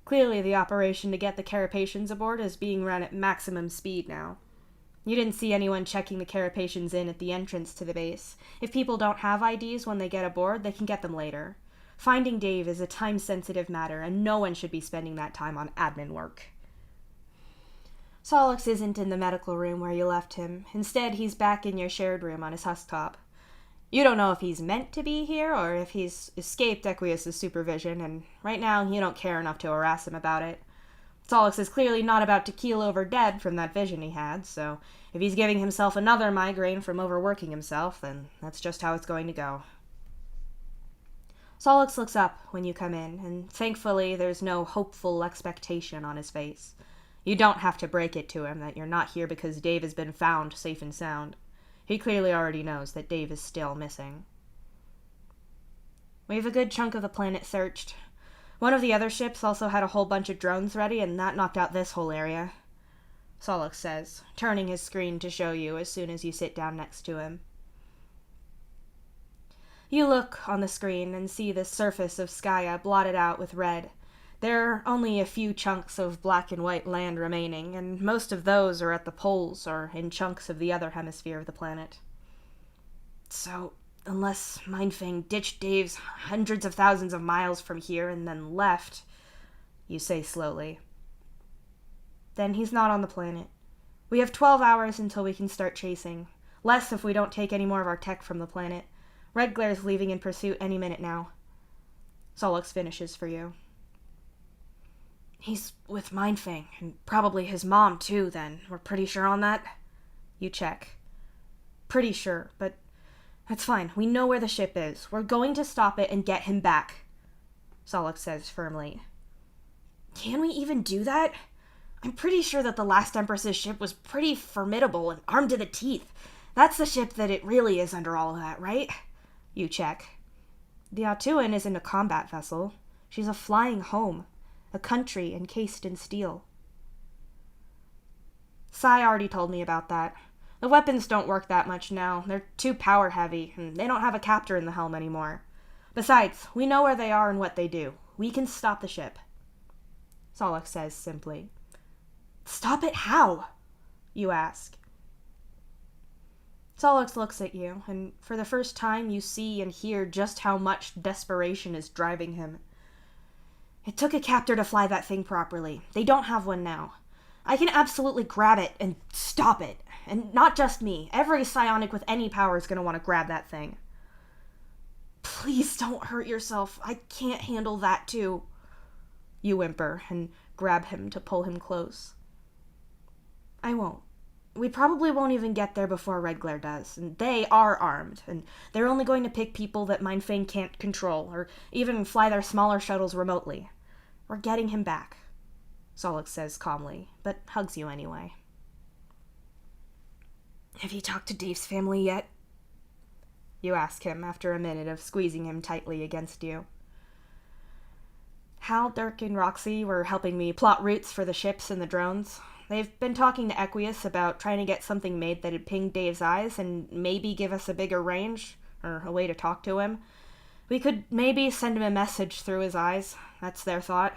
Clearly, the operation to get the Carapacians aboard is being run at maximum speed now. You didn't see anyone checking the Carapacians in at the entrance to the base. If people don't have IDs when they get aboard, they can get them later. Finding Dave is a time-sensitive matter, and no one should be spending that time on admin work. Solix isn't in the medical room where you left him. Instead, he's back in your shared room on his husktop. You don't know if he's meant to be here or if he's escaped Equius' supervision, and right now you don't care enough to harass him about it. Solix is clearly not about to keel over dead from that vision he had, so if he's giving himself another migraine from overworking himself, then that's just how it's going to go. Solix looks up when you come in, and thankfully there's no hopeful expectation on his face. You don't have to break it to him that you're not here because Dave has been found safe and sound. He clearly already knows that Dave is still missing. We have a good chunk of the planet searched. One of the other ships also had a whole bunch of drones ready, and that knocked out this whole area, Solix says, turning his screen to show you as soon as you sit down next to him. You look on the screen and see the surface of Skaya blotted out with red. There are only a few chunks of black and white land remaining, and most of those are at the poles or in chunks of the other hemisphere of the planet. So, unless Mindfang ditched Dave's hundreds of thousands of miles from here and then left, you say slowly, then he's not on the planet. We have 12 hours until we can start chasing. Less if we don't take any more of our tech from the planet. Red Glare's leaving in pursuit any minute now. Solix finishes for you. He's with Mindfang, and probably his mom too, then. We're pretty sure on that? You check. Pretty sure, but that's fine. We know where the ship is. We're going to stop it and get him back, Solix says firmly. Can we even do that? I'm pretty sure that the last Empress's ship was pretty formidable and armed to the teeth. That's the ship that it really is under all of that, right? You check. The Atuan isn't a combat vessel. She's a flying home. A country encased in steel. Sai already told me about that. The weapons don't work that much now. They're too power heavy, and they don't have a captor in the helm anymore. Besides, we know where they are and what they do. We can stop the ship. Solix says simply. Stop it how? You ask. Solix looks at you, and for the first time you see and hear just how much desperation is driving him. It took a captor to fly that thing properly. They don't have one now. I can absolutely grab it and stop it. And not just me. Every psionic with any power is going to want to grab that thing. Please don't hurt yourself. I can't handle that too. You whimper and grab him to pull him close. I won't. We probably won't even get there before Red Glare does, and they are armed, and they're only going to pick people that Mindfang can't control, or even fly their smaller shuttles remotely. We're getting him back, Solix says calmly, but hugs you anyway. Have you talked to Dave's family yet? You ask him after a minute of squeezing him tightly against you. Hal, Dirk, and Roxy were helping me plot routes for the ships and the drones. They've been talking to Equius about trying to get something made that'd ping Dave's eyes and maybe give us a bigger range, or a way to talk to him. We could maybe send him a message through his eyes. That's their thought.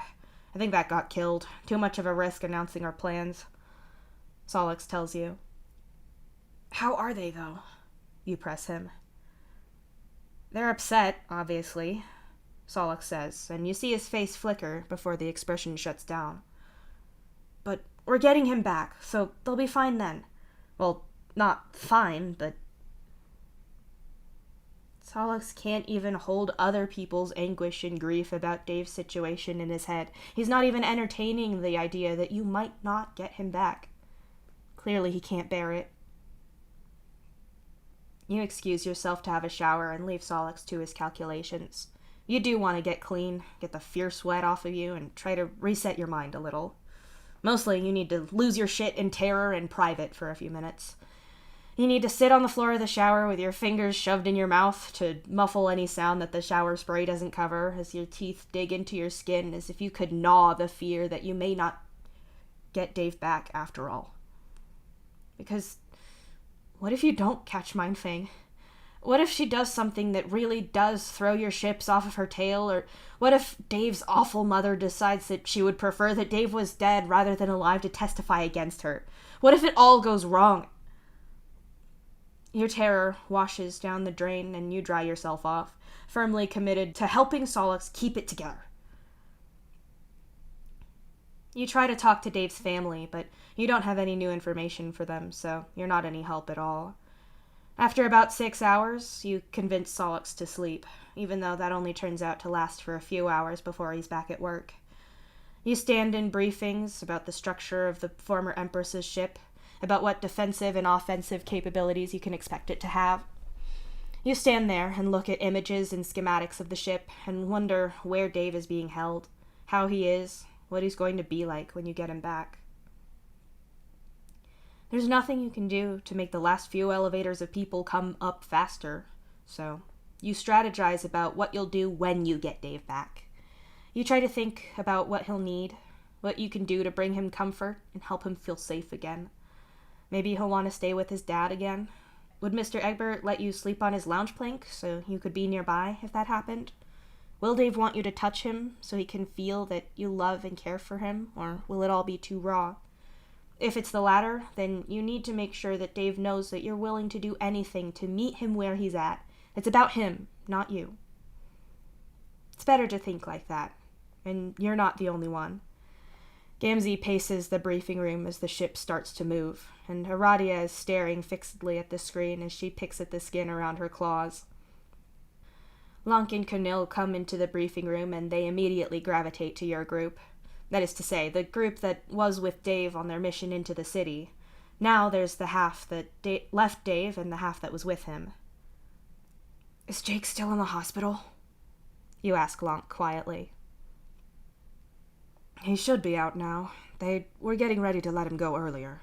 I think that got killed. Too much of a risk announcing our plans. Solix tells you. How are they, though? You press him. They're upset, obviously, Solix says, and you see his face flicker before the expression shuts down. But we're getting him back, so they'll be fine then. Well, not fine, but... Solix can't even hold other people's anguish and grief about Dave's situation in his head. He's not even entertaining the idea that you might not get him back. Clearly he can't bear it. You excuse yourself to have a shower and leave Solix to his calculations. You do want to get clean, get the fierce sweat off of you, and try to reset your mind a little. Mostly, you need to lose your shit in terror in private for a few minutes. You need to sit on the floor of the shower with your fingers shoved in your mouth to muffle any sound that the shower spray doesn't cover as your teeth dig into your skin as if you could gnaw the fear that you may not get Dave back after all. Because what if you don't catch Mindfang? What if she does something that really does throw your ships off of her tail? Or what if Dave's awful mother decides that she would prefer that Dave was dead rather than alive to testify against her? What if it all goes wrong? Your terror washes down the drain and you dry yourself off, firmly committed to helping Solix keep it together. You try to talk to Dave's family, but you don't have any new information for them, so you're not any help at all. After about 6 hours, you convince Solix to sleep, even though that only turns out to last for a few hours before he's back at work. You stand in briefings about the structure of the former Empress's ship, about what defensive and offensive capabilities you can expect it to have. You stand there and look at images and schematics of the ship and wonder where Dave is being held, how he is, what he's going to be like when you get him back. There's nothing you can do to make the last few elevators of people come up faster, so you strategize about what you'll do when you get Dave back. You try to think about what he'll need, what you can do to bring him comfort and help him feel safe again. Maybe he'll want to stay with his dad again. Would Mr. Egbert let you sleep on his lounge plank so you could be nearby if that happened? Will Dave want you to touch him so he can feel that you love and care for him, or will it all be too raw? If it's the latter, then you need to make sure that Dave knows that you're willing to do anything to meet him where he's at. It's about him, not you. It's better to think like that, and you're not the only one. Gamzee paces the briefing room as the ship starts to move, and Aradia is staring fixedly at the screen as she picks at the skin around her claws. Lonk and Cornel come into the briefing room, and they immediately gravitate to your group. That is to say, the group that was with Dave on their mission into the city. Now there's the half that left Dave and the half that was with him. Is Jake still in the hospital? You ask Lonk quietly. He should be out now. They were getting ready to let him go earlier.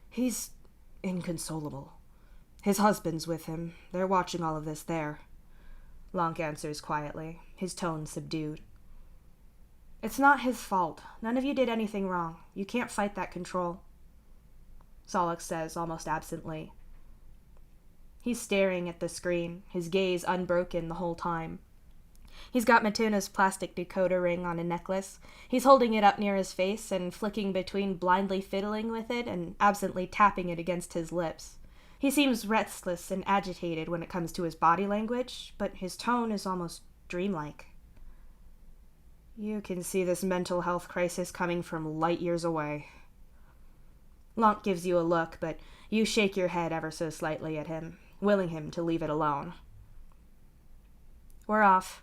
He's inconsolable. His husband's with him. They're watching all of this there. Lonk answers quietly, his tone subdued. It's not his fault. None of you did anything wrong. You can't fight that control. Solix says almost absently. He's staring at the screen, his gaze unbroken the whole time. He's got Matuna's plastic decoder ring on a necklace. He's holding it up near his face and flicking between blindly fiddling with it and absently tapping it against his lips. He seems restless and agitated when it comes to his body language, but his tone is almost dreamlike. You can see this mental health crisis coming from light years away. Lonk gives you a look, but you shake your head ever so slightly at him, willing him to leave it alone. We're off,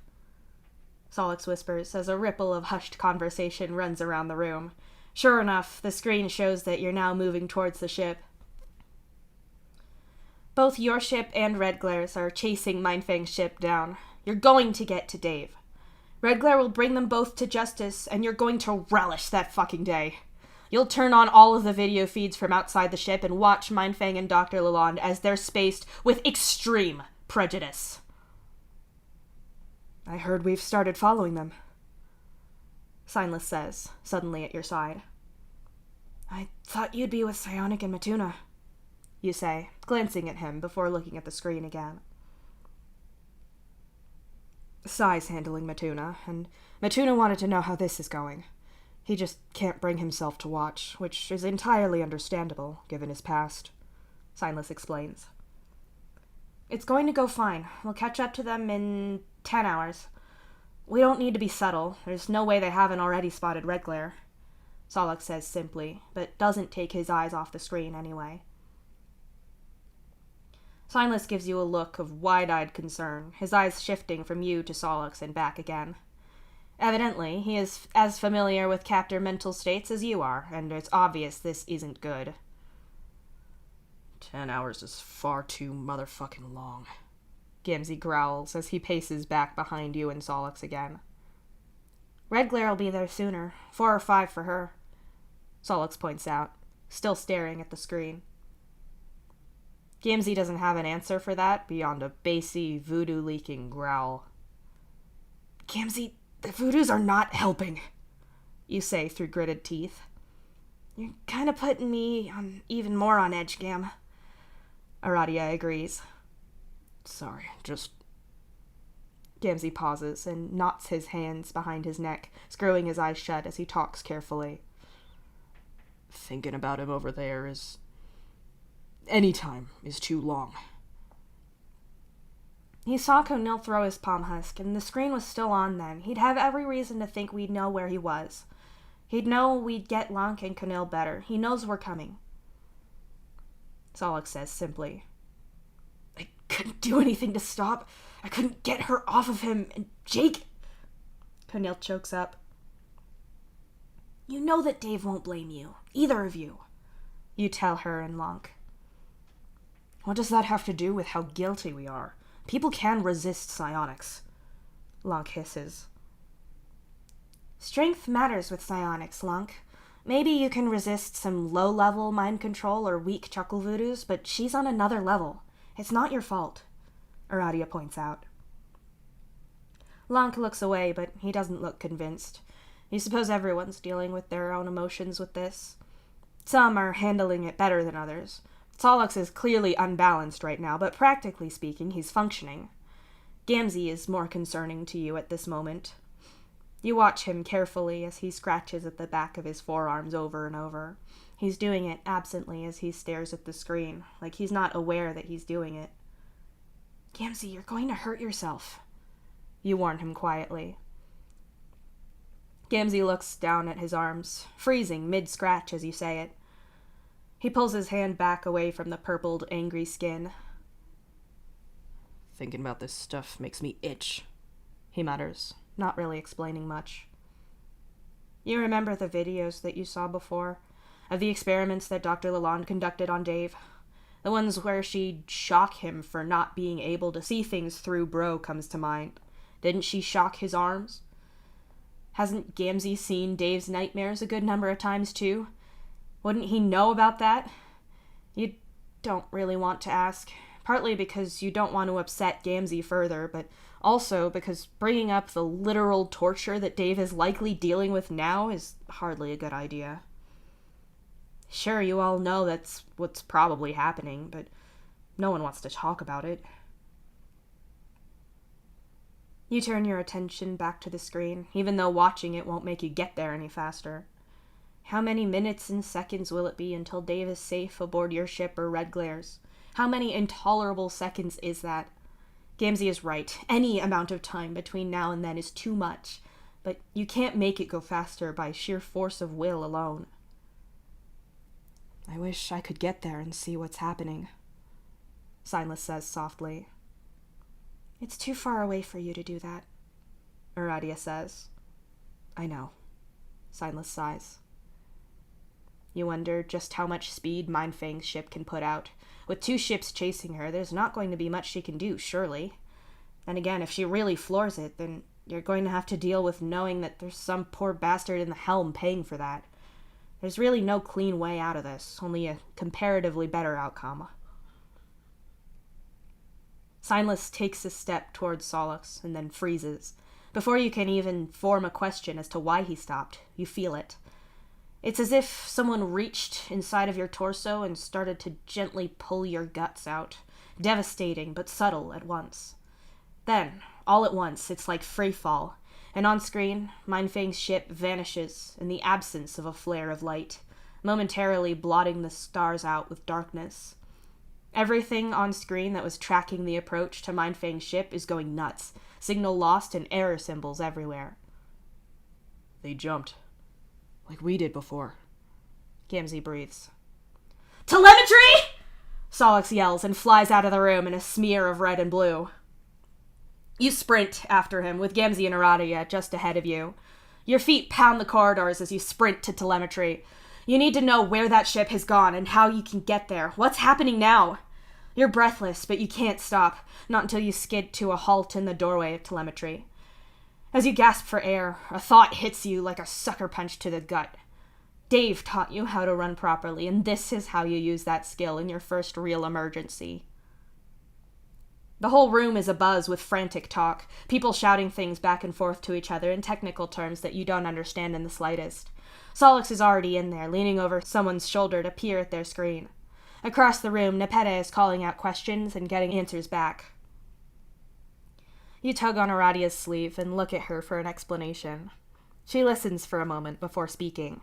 Solix whispers as a ripple of hushed conversation runs around the room. Sure enough, the screen shows that you're now moving towards the ship. Both your ship and Red Glare's are chasing Mindfang's ship down. You're going to get to Dave. Red Glare will bring them both to justice, and you're going to relish that fucking day. You'll turn on all of the video feeds from outside the ship and watch Mindfang and Dr. Lalonde as they're spaced with extreme prejudice. I heard we've started following them, Signless says, suddenly at your side. I thought you'd be with Psionic and Matuna, you say, glancing at him before looking at the screen again. Psi's handling Matuna, and Matuna wanted to know how this is going. He just can't bring himself to watch, which is entirely understandable, given his past, Signless explains. It's going to go fine. We'll catch up to them in 10 hours. We don't need to be subtle. There's no way they haven't already spotted Red Glare, Solix says simply, but doesn't take his eyes off the screen anyway. Signless gives you a look of wide-eyed concern, his eyes shifting from you to Solix and back again. Evidently, he is as familiar with captor mental states as you are, and it's obvious this isn't good. 10 hours is far too motherfucking long, Gamzee growls as he paces back behind you and Solix again. Red Glare will be there sooner. 4 or 5 for her, Solix points out, still staring at the screen. Gamzee doesn't have an answer for that beyond a bassy, voodoo-leaking growl. Gamzee, the voodoos are not helping, you say through gritted teeth. You're kind of putting me on even more on edge, Gam. Aradia agrees. Sorry, just... Gamzee pauses and knots his hands behind his neck, screwing his eyes shut as he talks carefully. Thinking about him over there is... Any time is too long. He saw Conil throw his palm husk, and the screen was still on then. He'd have every reason to think we'd know where he was. He'd know we'd get Lonk and Conil better. He knows we're coming, Solix says simply. I couldn't do anything to stop. I couldn't get her off of him, and Jake... Conil chokes up. You know that Dave won't blame you. Either of you, you tell her and Lonk. What does that have to do with how guilty we are? People can resist psionics, Lonk hisses. Strength matters with psionics, Lonk. Maybe you can resist some low-level mind control or weak chuckle voodoos, but she's on another level. It's not your fault, Aradia points out. Lonk looks away, but he doesn't look convinced. You suppose everyone's dealing with their own emotions with this. Some are handling it better than others. Solix is clearly unbalanced right now, but practically speaking, he's functioning. Gamzee is more concerning to you at this moment. You watch him carefully as he scratches at the back of his forearms over and over. He's doing it absently as he stares at the screen, like he's not aware that he's doing it. Gamzee, you're going to hurt yourself, you warn him quietly. Gamzee looks down at his arms, freezing mid-scratch as you say it. He pulls his hand back away from the purpled, angry skin. Thinking about this stuff makes me itch, he mutters, not really explaining much. You remember the videos that you saw before, of the experiments that Dr. Lalonde conducted on Dave? The ones where she'd shock him for not being able to see things through Bro comes to mind. Didn't she shock his arms? Hasn't Gamzee seen Dave's nightmares a good number of times too? Wouldn't he know about that? You don't really want to ask, partly because you don't want to upset Gamzee further, but also because bringing up the literal torture that Dave is likely dealing with now is hardly a good idea. Sure, you all know that's what's probably happening, but no one wants to talk about it. You turn your attention back to the screen, even though watching it won't make you get there any faster. How many minutes and seconds will it be until Dave is safe aboard your ship or red glares? How many intolerable seconds is that? Gamzee is right. Any amount of time between now and then is too much, but you can't make it go faster by sheer force of will alone. I wish I could get there and see what's happening, Silas says softly. It's too far away for you to do that, Aradia says. I know, Silas sighs. You wonder just how much speed Mindfang's ship can put out. With 2 ships chasing her, there's not going to be much she can do, surely. Then again, if she really floors it, then you're going to have to deal with knowing that there's some poor bastard in the helm paying for that. There's really no clean way out of this, only a comparatively better outcome. Silas takes a step towards Solix and then freezes. Before you can even form a question as to why he stopped, you feel it. It's as if someone reached inside of your torso and started to gently pull your guts out. Devastating, but subtle at once. Then, all at once, it's like free fall, and on screen, Mindfang's ship vanishes in the absence of a flare of light, momentarily blotting the stars out with darkness. Everything on screen that was tracking the approach to Mindfang's ship is going nuts, signal lost and error symbols everywhere. They jumped. Like we did before. Gamzee breathes. Telemetry! Solix yells and flies out of the room in a smear of red and blue. You sprint after him, with Gamzee and Aradia just ahead of you. Your feet pound the corridors as you sprint to telemetry. You need to know where that ship has gone and how you can get there. What's happening now? You're breathless, but you can't stop, not until you skid to a halt in the doorway of telemetry. As you gasp for air, a thought hits you like a sucker punch to the gut. Dave taught you how to run properly, and this is how you use that skill in your first real emergency. The whole room is abuzz with frantic talk, people shouting things back and forth to each other in technical terms that you don't understand in the slightest. Solix is already in there, leaning over someone's shoulder to peer at their screen. Across the room, Nepeta is calling out questions and getting answers back. You tug on Aradia's sleeve and look at her for an explanation. She listens for a moment before speaking.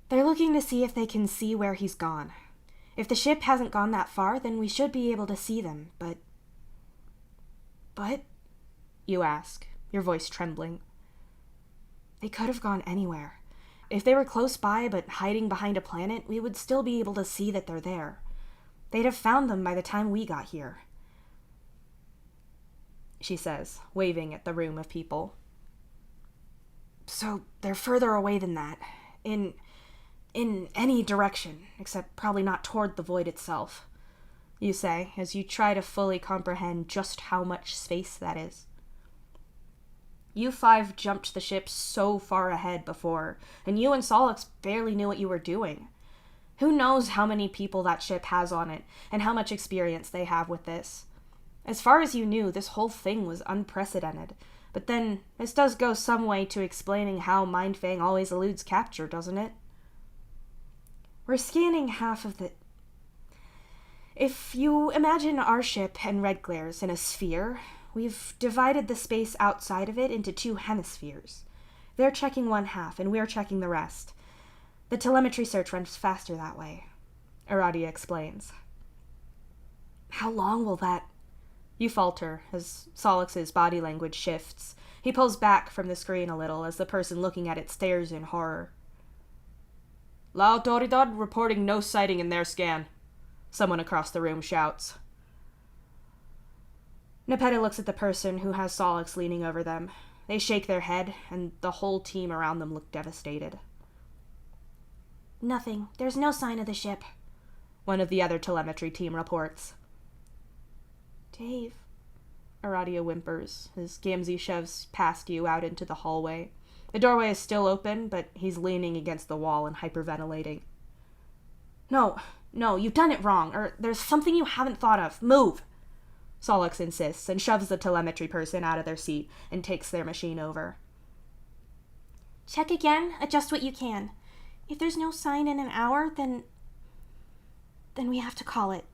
They're looking to see if they can see where he's gone. If the ship hasn't gone that far, then we should be able to see them, but... But? You ask, your voice trembling. They could have gone anywhere. If they were close by but hiding behind a planet, we would still be able to see that they're there. They'd have found them by the time we got here, she says, waving at the room of people. So they're further away than that. In any direction, except probably not toward the void itself, you say, as you try to fully comprehend just how much space that is. You 5 jumped the ship so far ahead before, and you and Solix barely knew what you were doing. Who knows how many people that ship has on it, and how much experience they have with this. As far as you knew, this whole thing was unprecedented. But then, this does go some way to explaining how Mindfang always eludes capture, doesn't it? We're scanning half of the... If you imagine our ship and red glares in a sphere, we've divided the space outside of it into 2 hemispheres. They're checking one half, and we're checking the rest. The telemetry search runs faster that way, Aradia explains. How long will that... You falter as Solix's body language shifts. He pulls back from the screen a little as the person looking at it stares in horror. La Autoridad reporting no sighting in their scan, someone across the room shouts. Nepeta looks at the person who has Solix leaning over them. They shake their head, and the whole team around them look devastated. Nothing. There's no sign of the ship, one of the other telemetry team reports. Dave, Aradia whimpers as Gamzee shoves past you out into the hallway. The doorway is still open, but he's leaning against the wall and hyperventilating. No, you've done it wrong, or there's something you haven't thought of. Move! Solix insists and shoves the telemetry person out of their seat and takes their machine over. Check again. Adjust what you can. If there's no sign in an hour, then we have to call it,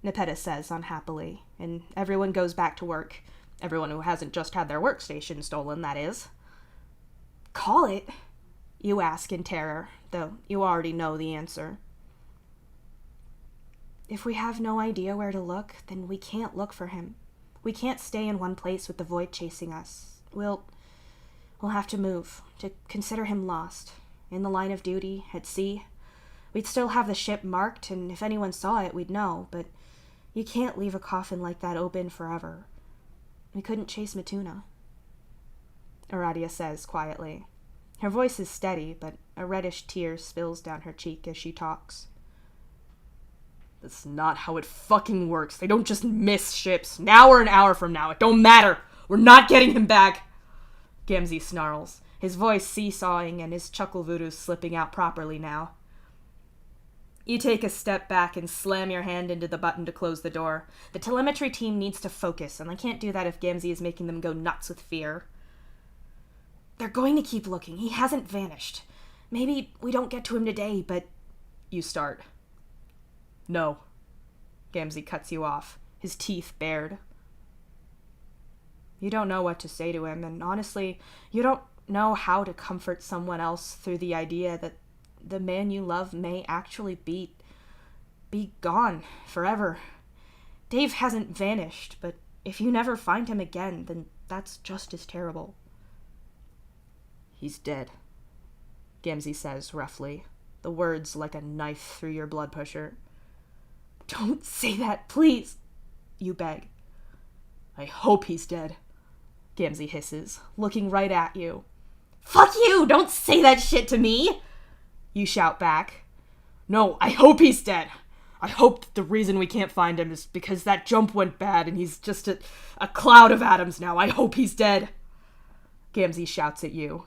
Nepeta says unhappily, and everyone goes back to work. Everyone who hasn't just had their workstation stolen, that is. Call it? You ask in terror, though you already know the answer. If we have no idea where to look, then we can't look for him. We can't stay in one place with the void chasing us. We'll have to move, to consider him lost. In the line of duty, at sea. We'd still have the ship marked, and if anyone saw it, we'd know, but you can't leave a coffin like that open forever. We couldn't chase Matuna, Aradia says quietly. Her voice is steady, but a reddish tear spills down her cheek as she talks. That's not how it fucking works. They don't just miss ships. Now or an hour from now. It don't matter. We're not getting him back. Gamzee snarls, his voice seesawing and his chuckle voodoo slipping out properly now. You take a step back and slam your hand into the button to close the door. The telemetry team needs to focus, and they can't do that if Gamzee is making them go nuts with fear. They're going to keep looking. He hasn't vanished. Maybe we don't get to him today, but... You start. No. Gamzee cuts you off, his teeth bared. You don't know what to say to him, and honestly, you don't know how to comfort someone else through the idea that the man you love may actually be gone forever. Dave hasn't vanished, but if you never find him again, then that's just as terrible. He's dead, Gamzee says roughly, the words like a knife through your blood pusher. Don't say that, please, you beg. I hope he's dead, Gamzee hisses, looking right at you. Fuck you! Don't say that shit to me! You shout back. No, I hope he's dead. I hope that the reason we can't find him is because that jump went bad and he's just a cloud of atoms now. I hope he's dead. Gamzee shouts at you.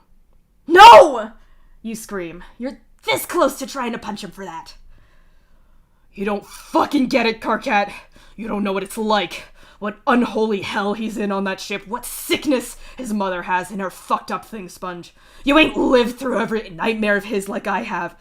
No! You scream. You're this close to trying to punch him for that. You don't fucking get it, Karkat. You don't know what it's like. What unholy hell he's in on that ship. What sickness his mother has in her fucked up thing sponge. You ain't lived through every nightmare of his like I have.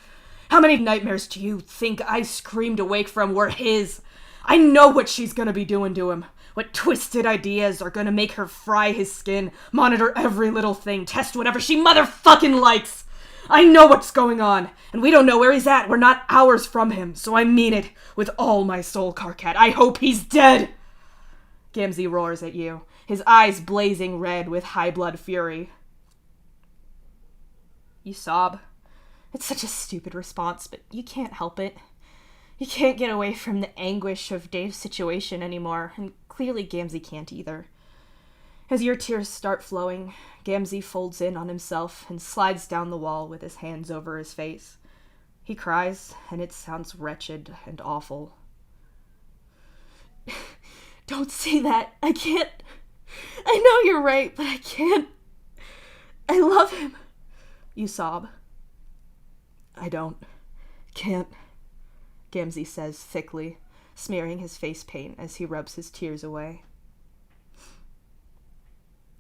How many nightmares do you think I screamed awake from were his? I know what she's gonna be doing to him. What twisted ideas are gonna make her fry his skin, monitor every little thing, test whatever she motherfucking likes. I know what's going on, and we don't know where he's at. We're not hours from him, so I mean it with all my soul, Karkat. I hope he's dead. Gamzee roars at you, his eyes blazing red with high blood fury. You sob. It's such a stupid response, but you can't help it. You can't get away from the anguish of Dave's situation anymore, and clearly Gamzee can't either. As your tears start flowing, Gamzee folds in on himself and slides down the wall with his hands over his face. He cries, and it sounds wretched and awful. Don't say that. I can't. I know you're right, but I can't. I love him. You sob. I can't, Gamzee says thickly, smearing his face paint as he rubs his tears away.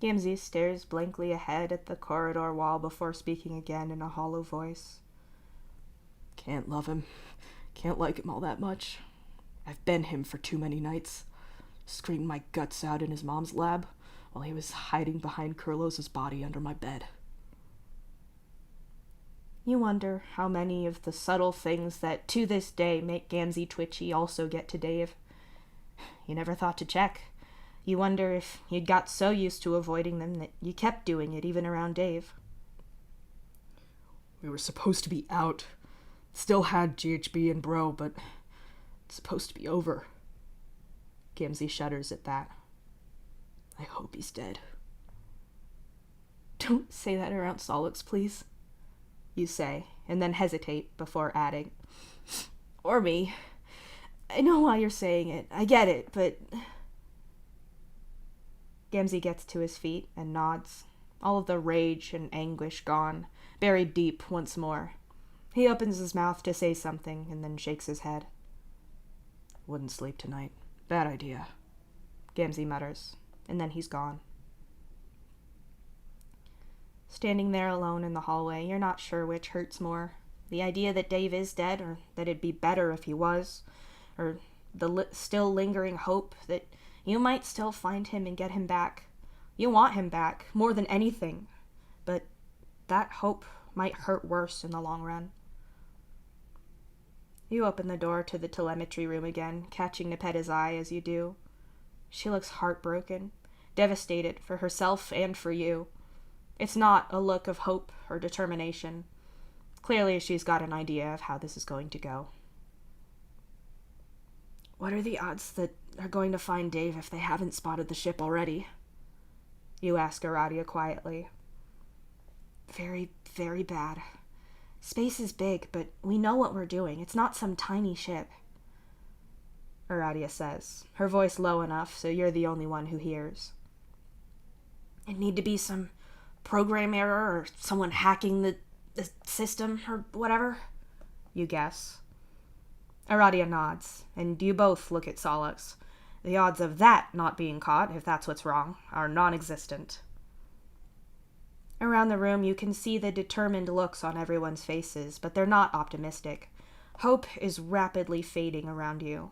Gamzee stares blankly ahead at the corridor wall before speaking again in a hollow voice. Can't love him. Can't like him all that much. I've been him for too many nights. Screamed my guts out in his mom's lab while he was hiding behind Kurlos' body under my bed. You wonder how many of the subtle things that to this day make Gamzee twitchy also get to Dave. You never thought to check. You wonder if you'd got so used to avoiding them that you kept doing it even around Dave. We were supposed to be out. Still had GHB and Bro, but it's supposed to be over. Gamzee shudders at that. I hope he's dead. Don't say that around Solix, please. You say, and then hesitate before adding. Or me. I know why you're saying it. I get it, but... Gamzee gets to his feet and nods, all of the rage and anguish gone, buried deep once more. He opens his mouth to say something and then shakes his head. Wouldn't sleep tonight. Bad idea, Gamzee mutters, and then he's gone. Standing there alone in the hallway, you're not sure which hurts more. The idea that Dave is dead, or that it'd be better if he was, or the still lingering hope that you might still find him and get him back. You want him back, more than anything, but that hope might hurt worse in the long run. You open the door to the telemetry room again, catching Nepetta's eye as you do. She looks heartbroken, devastated for herself and for you. It's not a look of hope or determination. Clearly, she's got an idea of how this is going to go. What are the odds that they're going to find Dave if they haven't spotted the ship already? You ask Aradia quietly. Very, very bad. Space is big, but we know what we're doing. It's not some tiny ship. Aradia says, her voice low enough so you're the only one who hears. It'd need to be some program error or someone hacking the system or whatever. You guess. Aradia nods, and you both look at Solix. The odds of that not being caught, if that's what's wrong, are non-existent. Around the room you can see the determined looks on everyone's faces, but they're not optimistic. Hope is rapidly fading around you.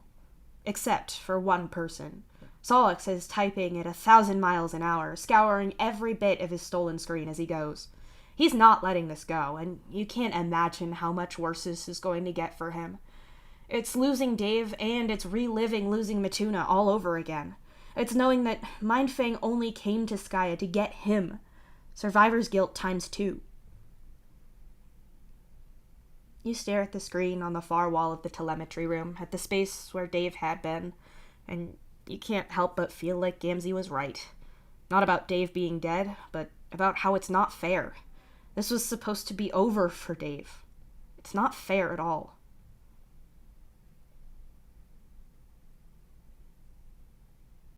Except for one person. Solix is typing at 1,000 miles an hour, scouring every bit of his stolen screen as he goes. He's not letting this go, and you can't imagine how much worse this is going to get for him. It's losing Dave, and it's reliving losing Matuna all over again. It's knowing that Mindfang only came to Skaya to get him. Survivor's guilt times 2. You stare at the screen on the far wall of the telemetry room, at the space where Dave had been, and you can't help but feel like Gamzee was right. Not about Dave being dead, but about how it's not fair. This was supposed to be over for Dave. It's not fair at all.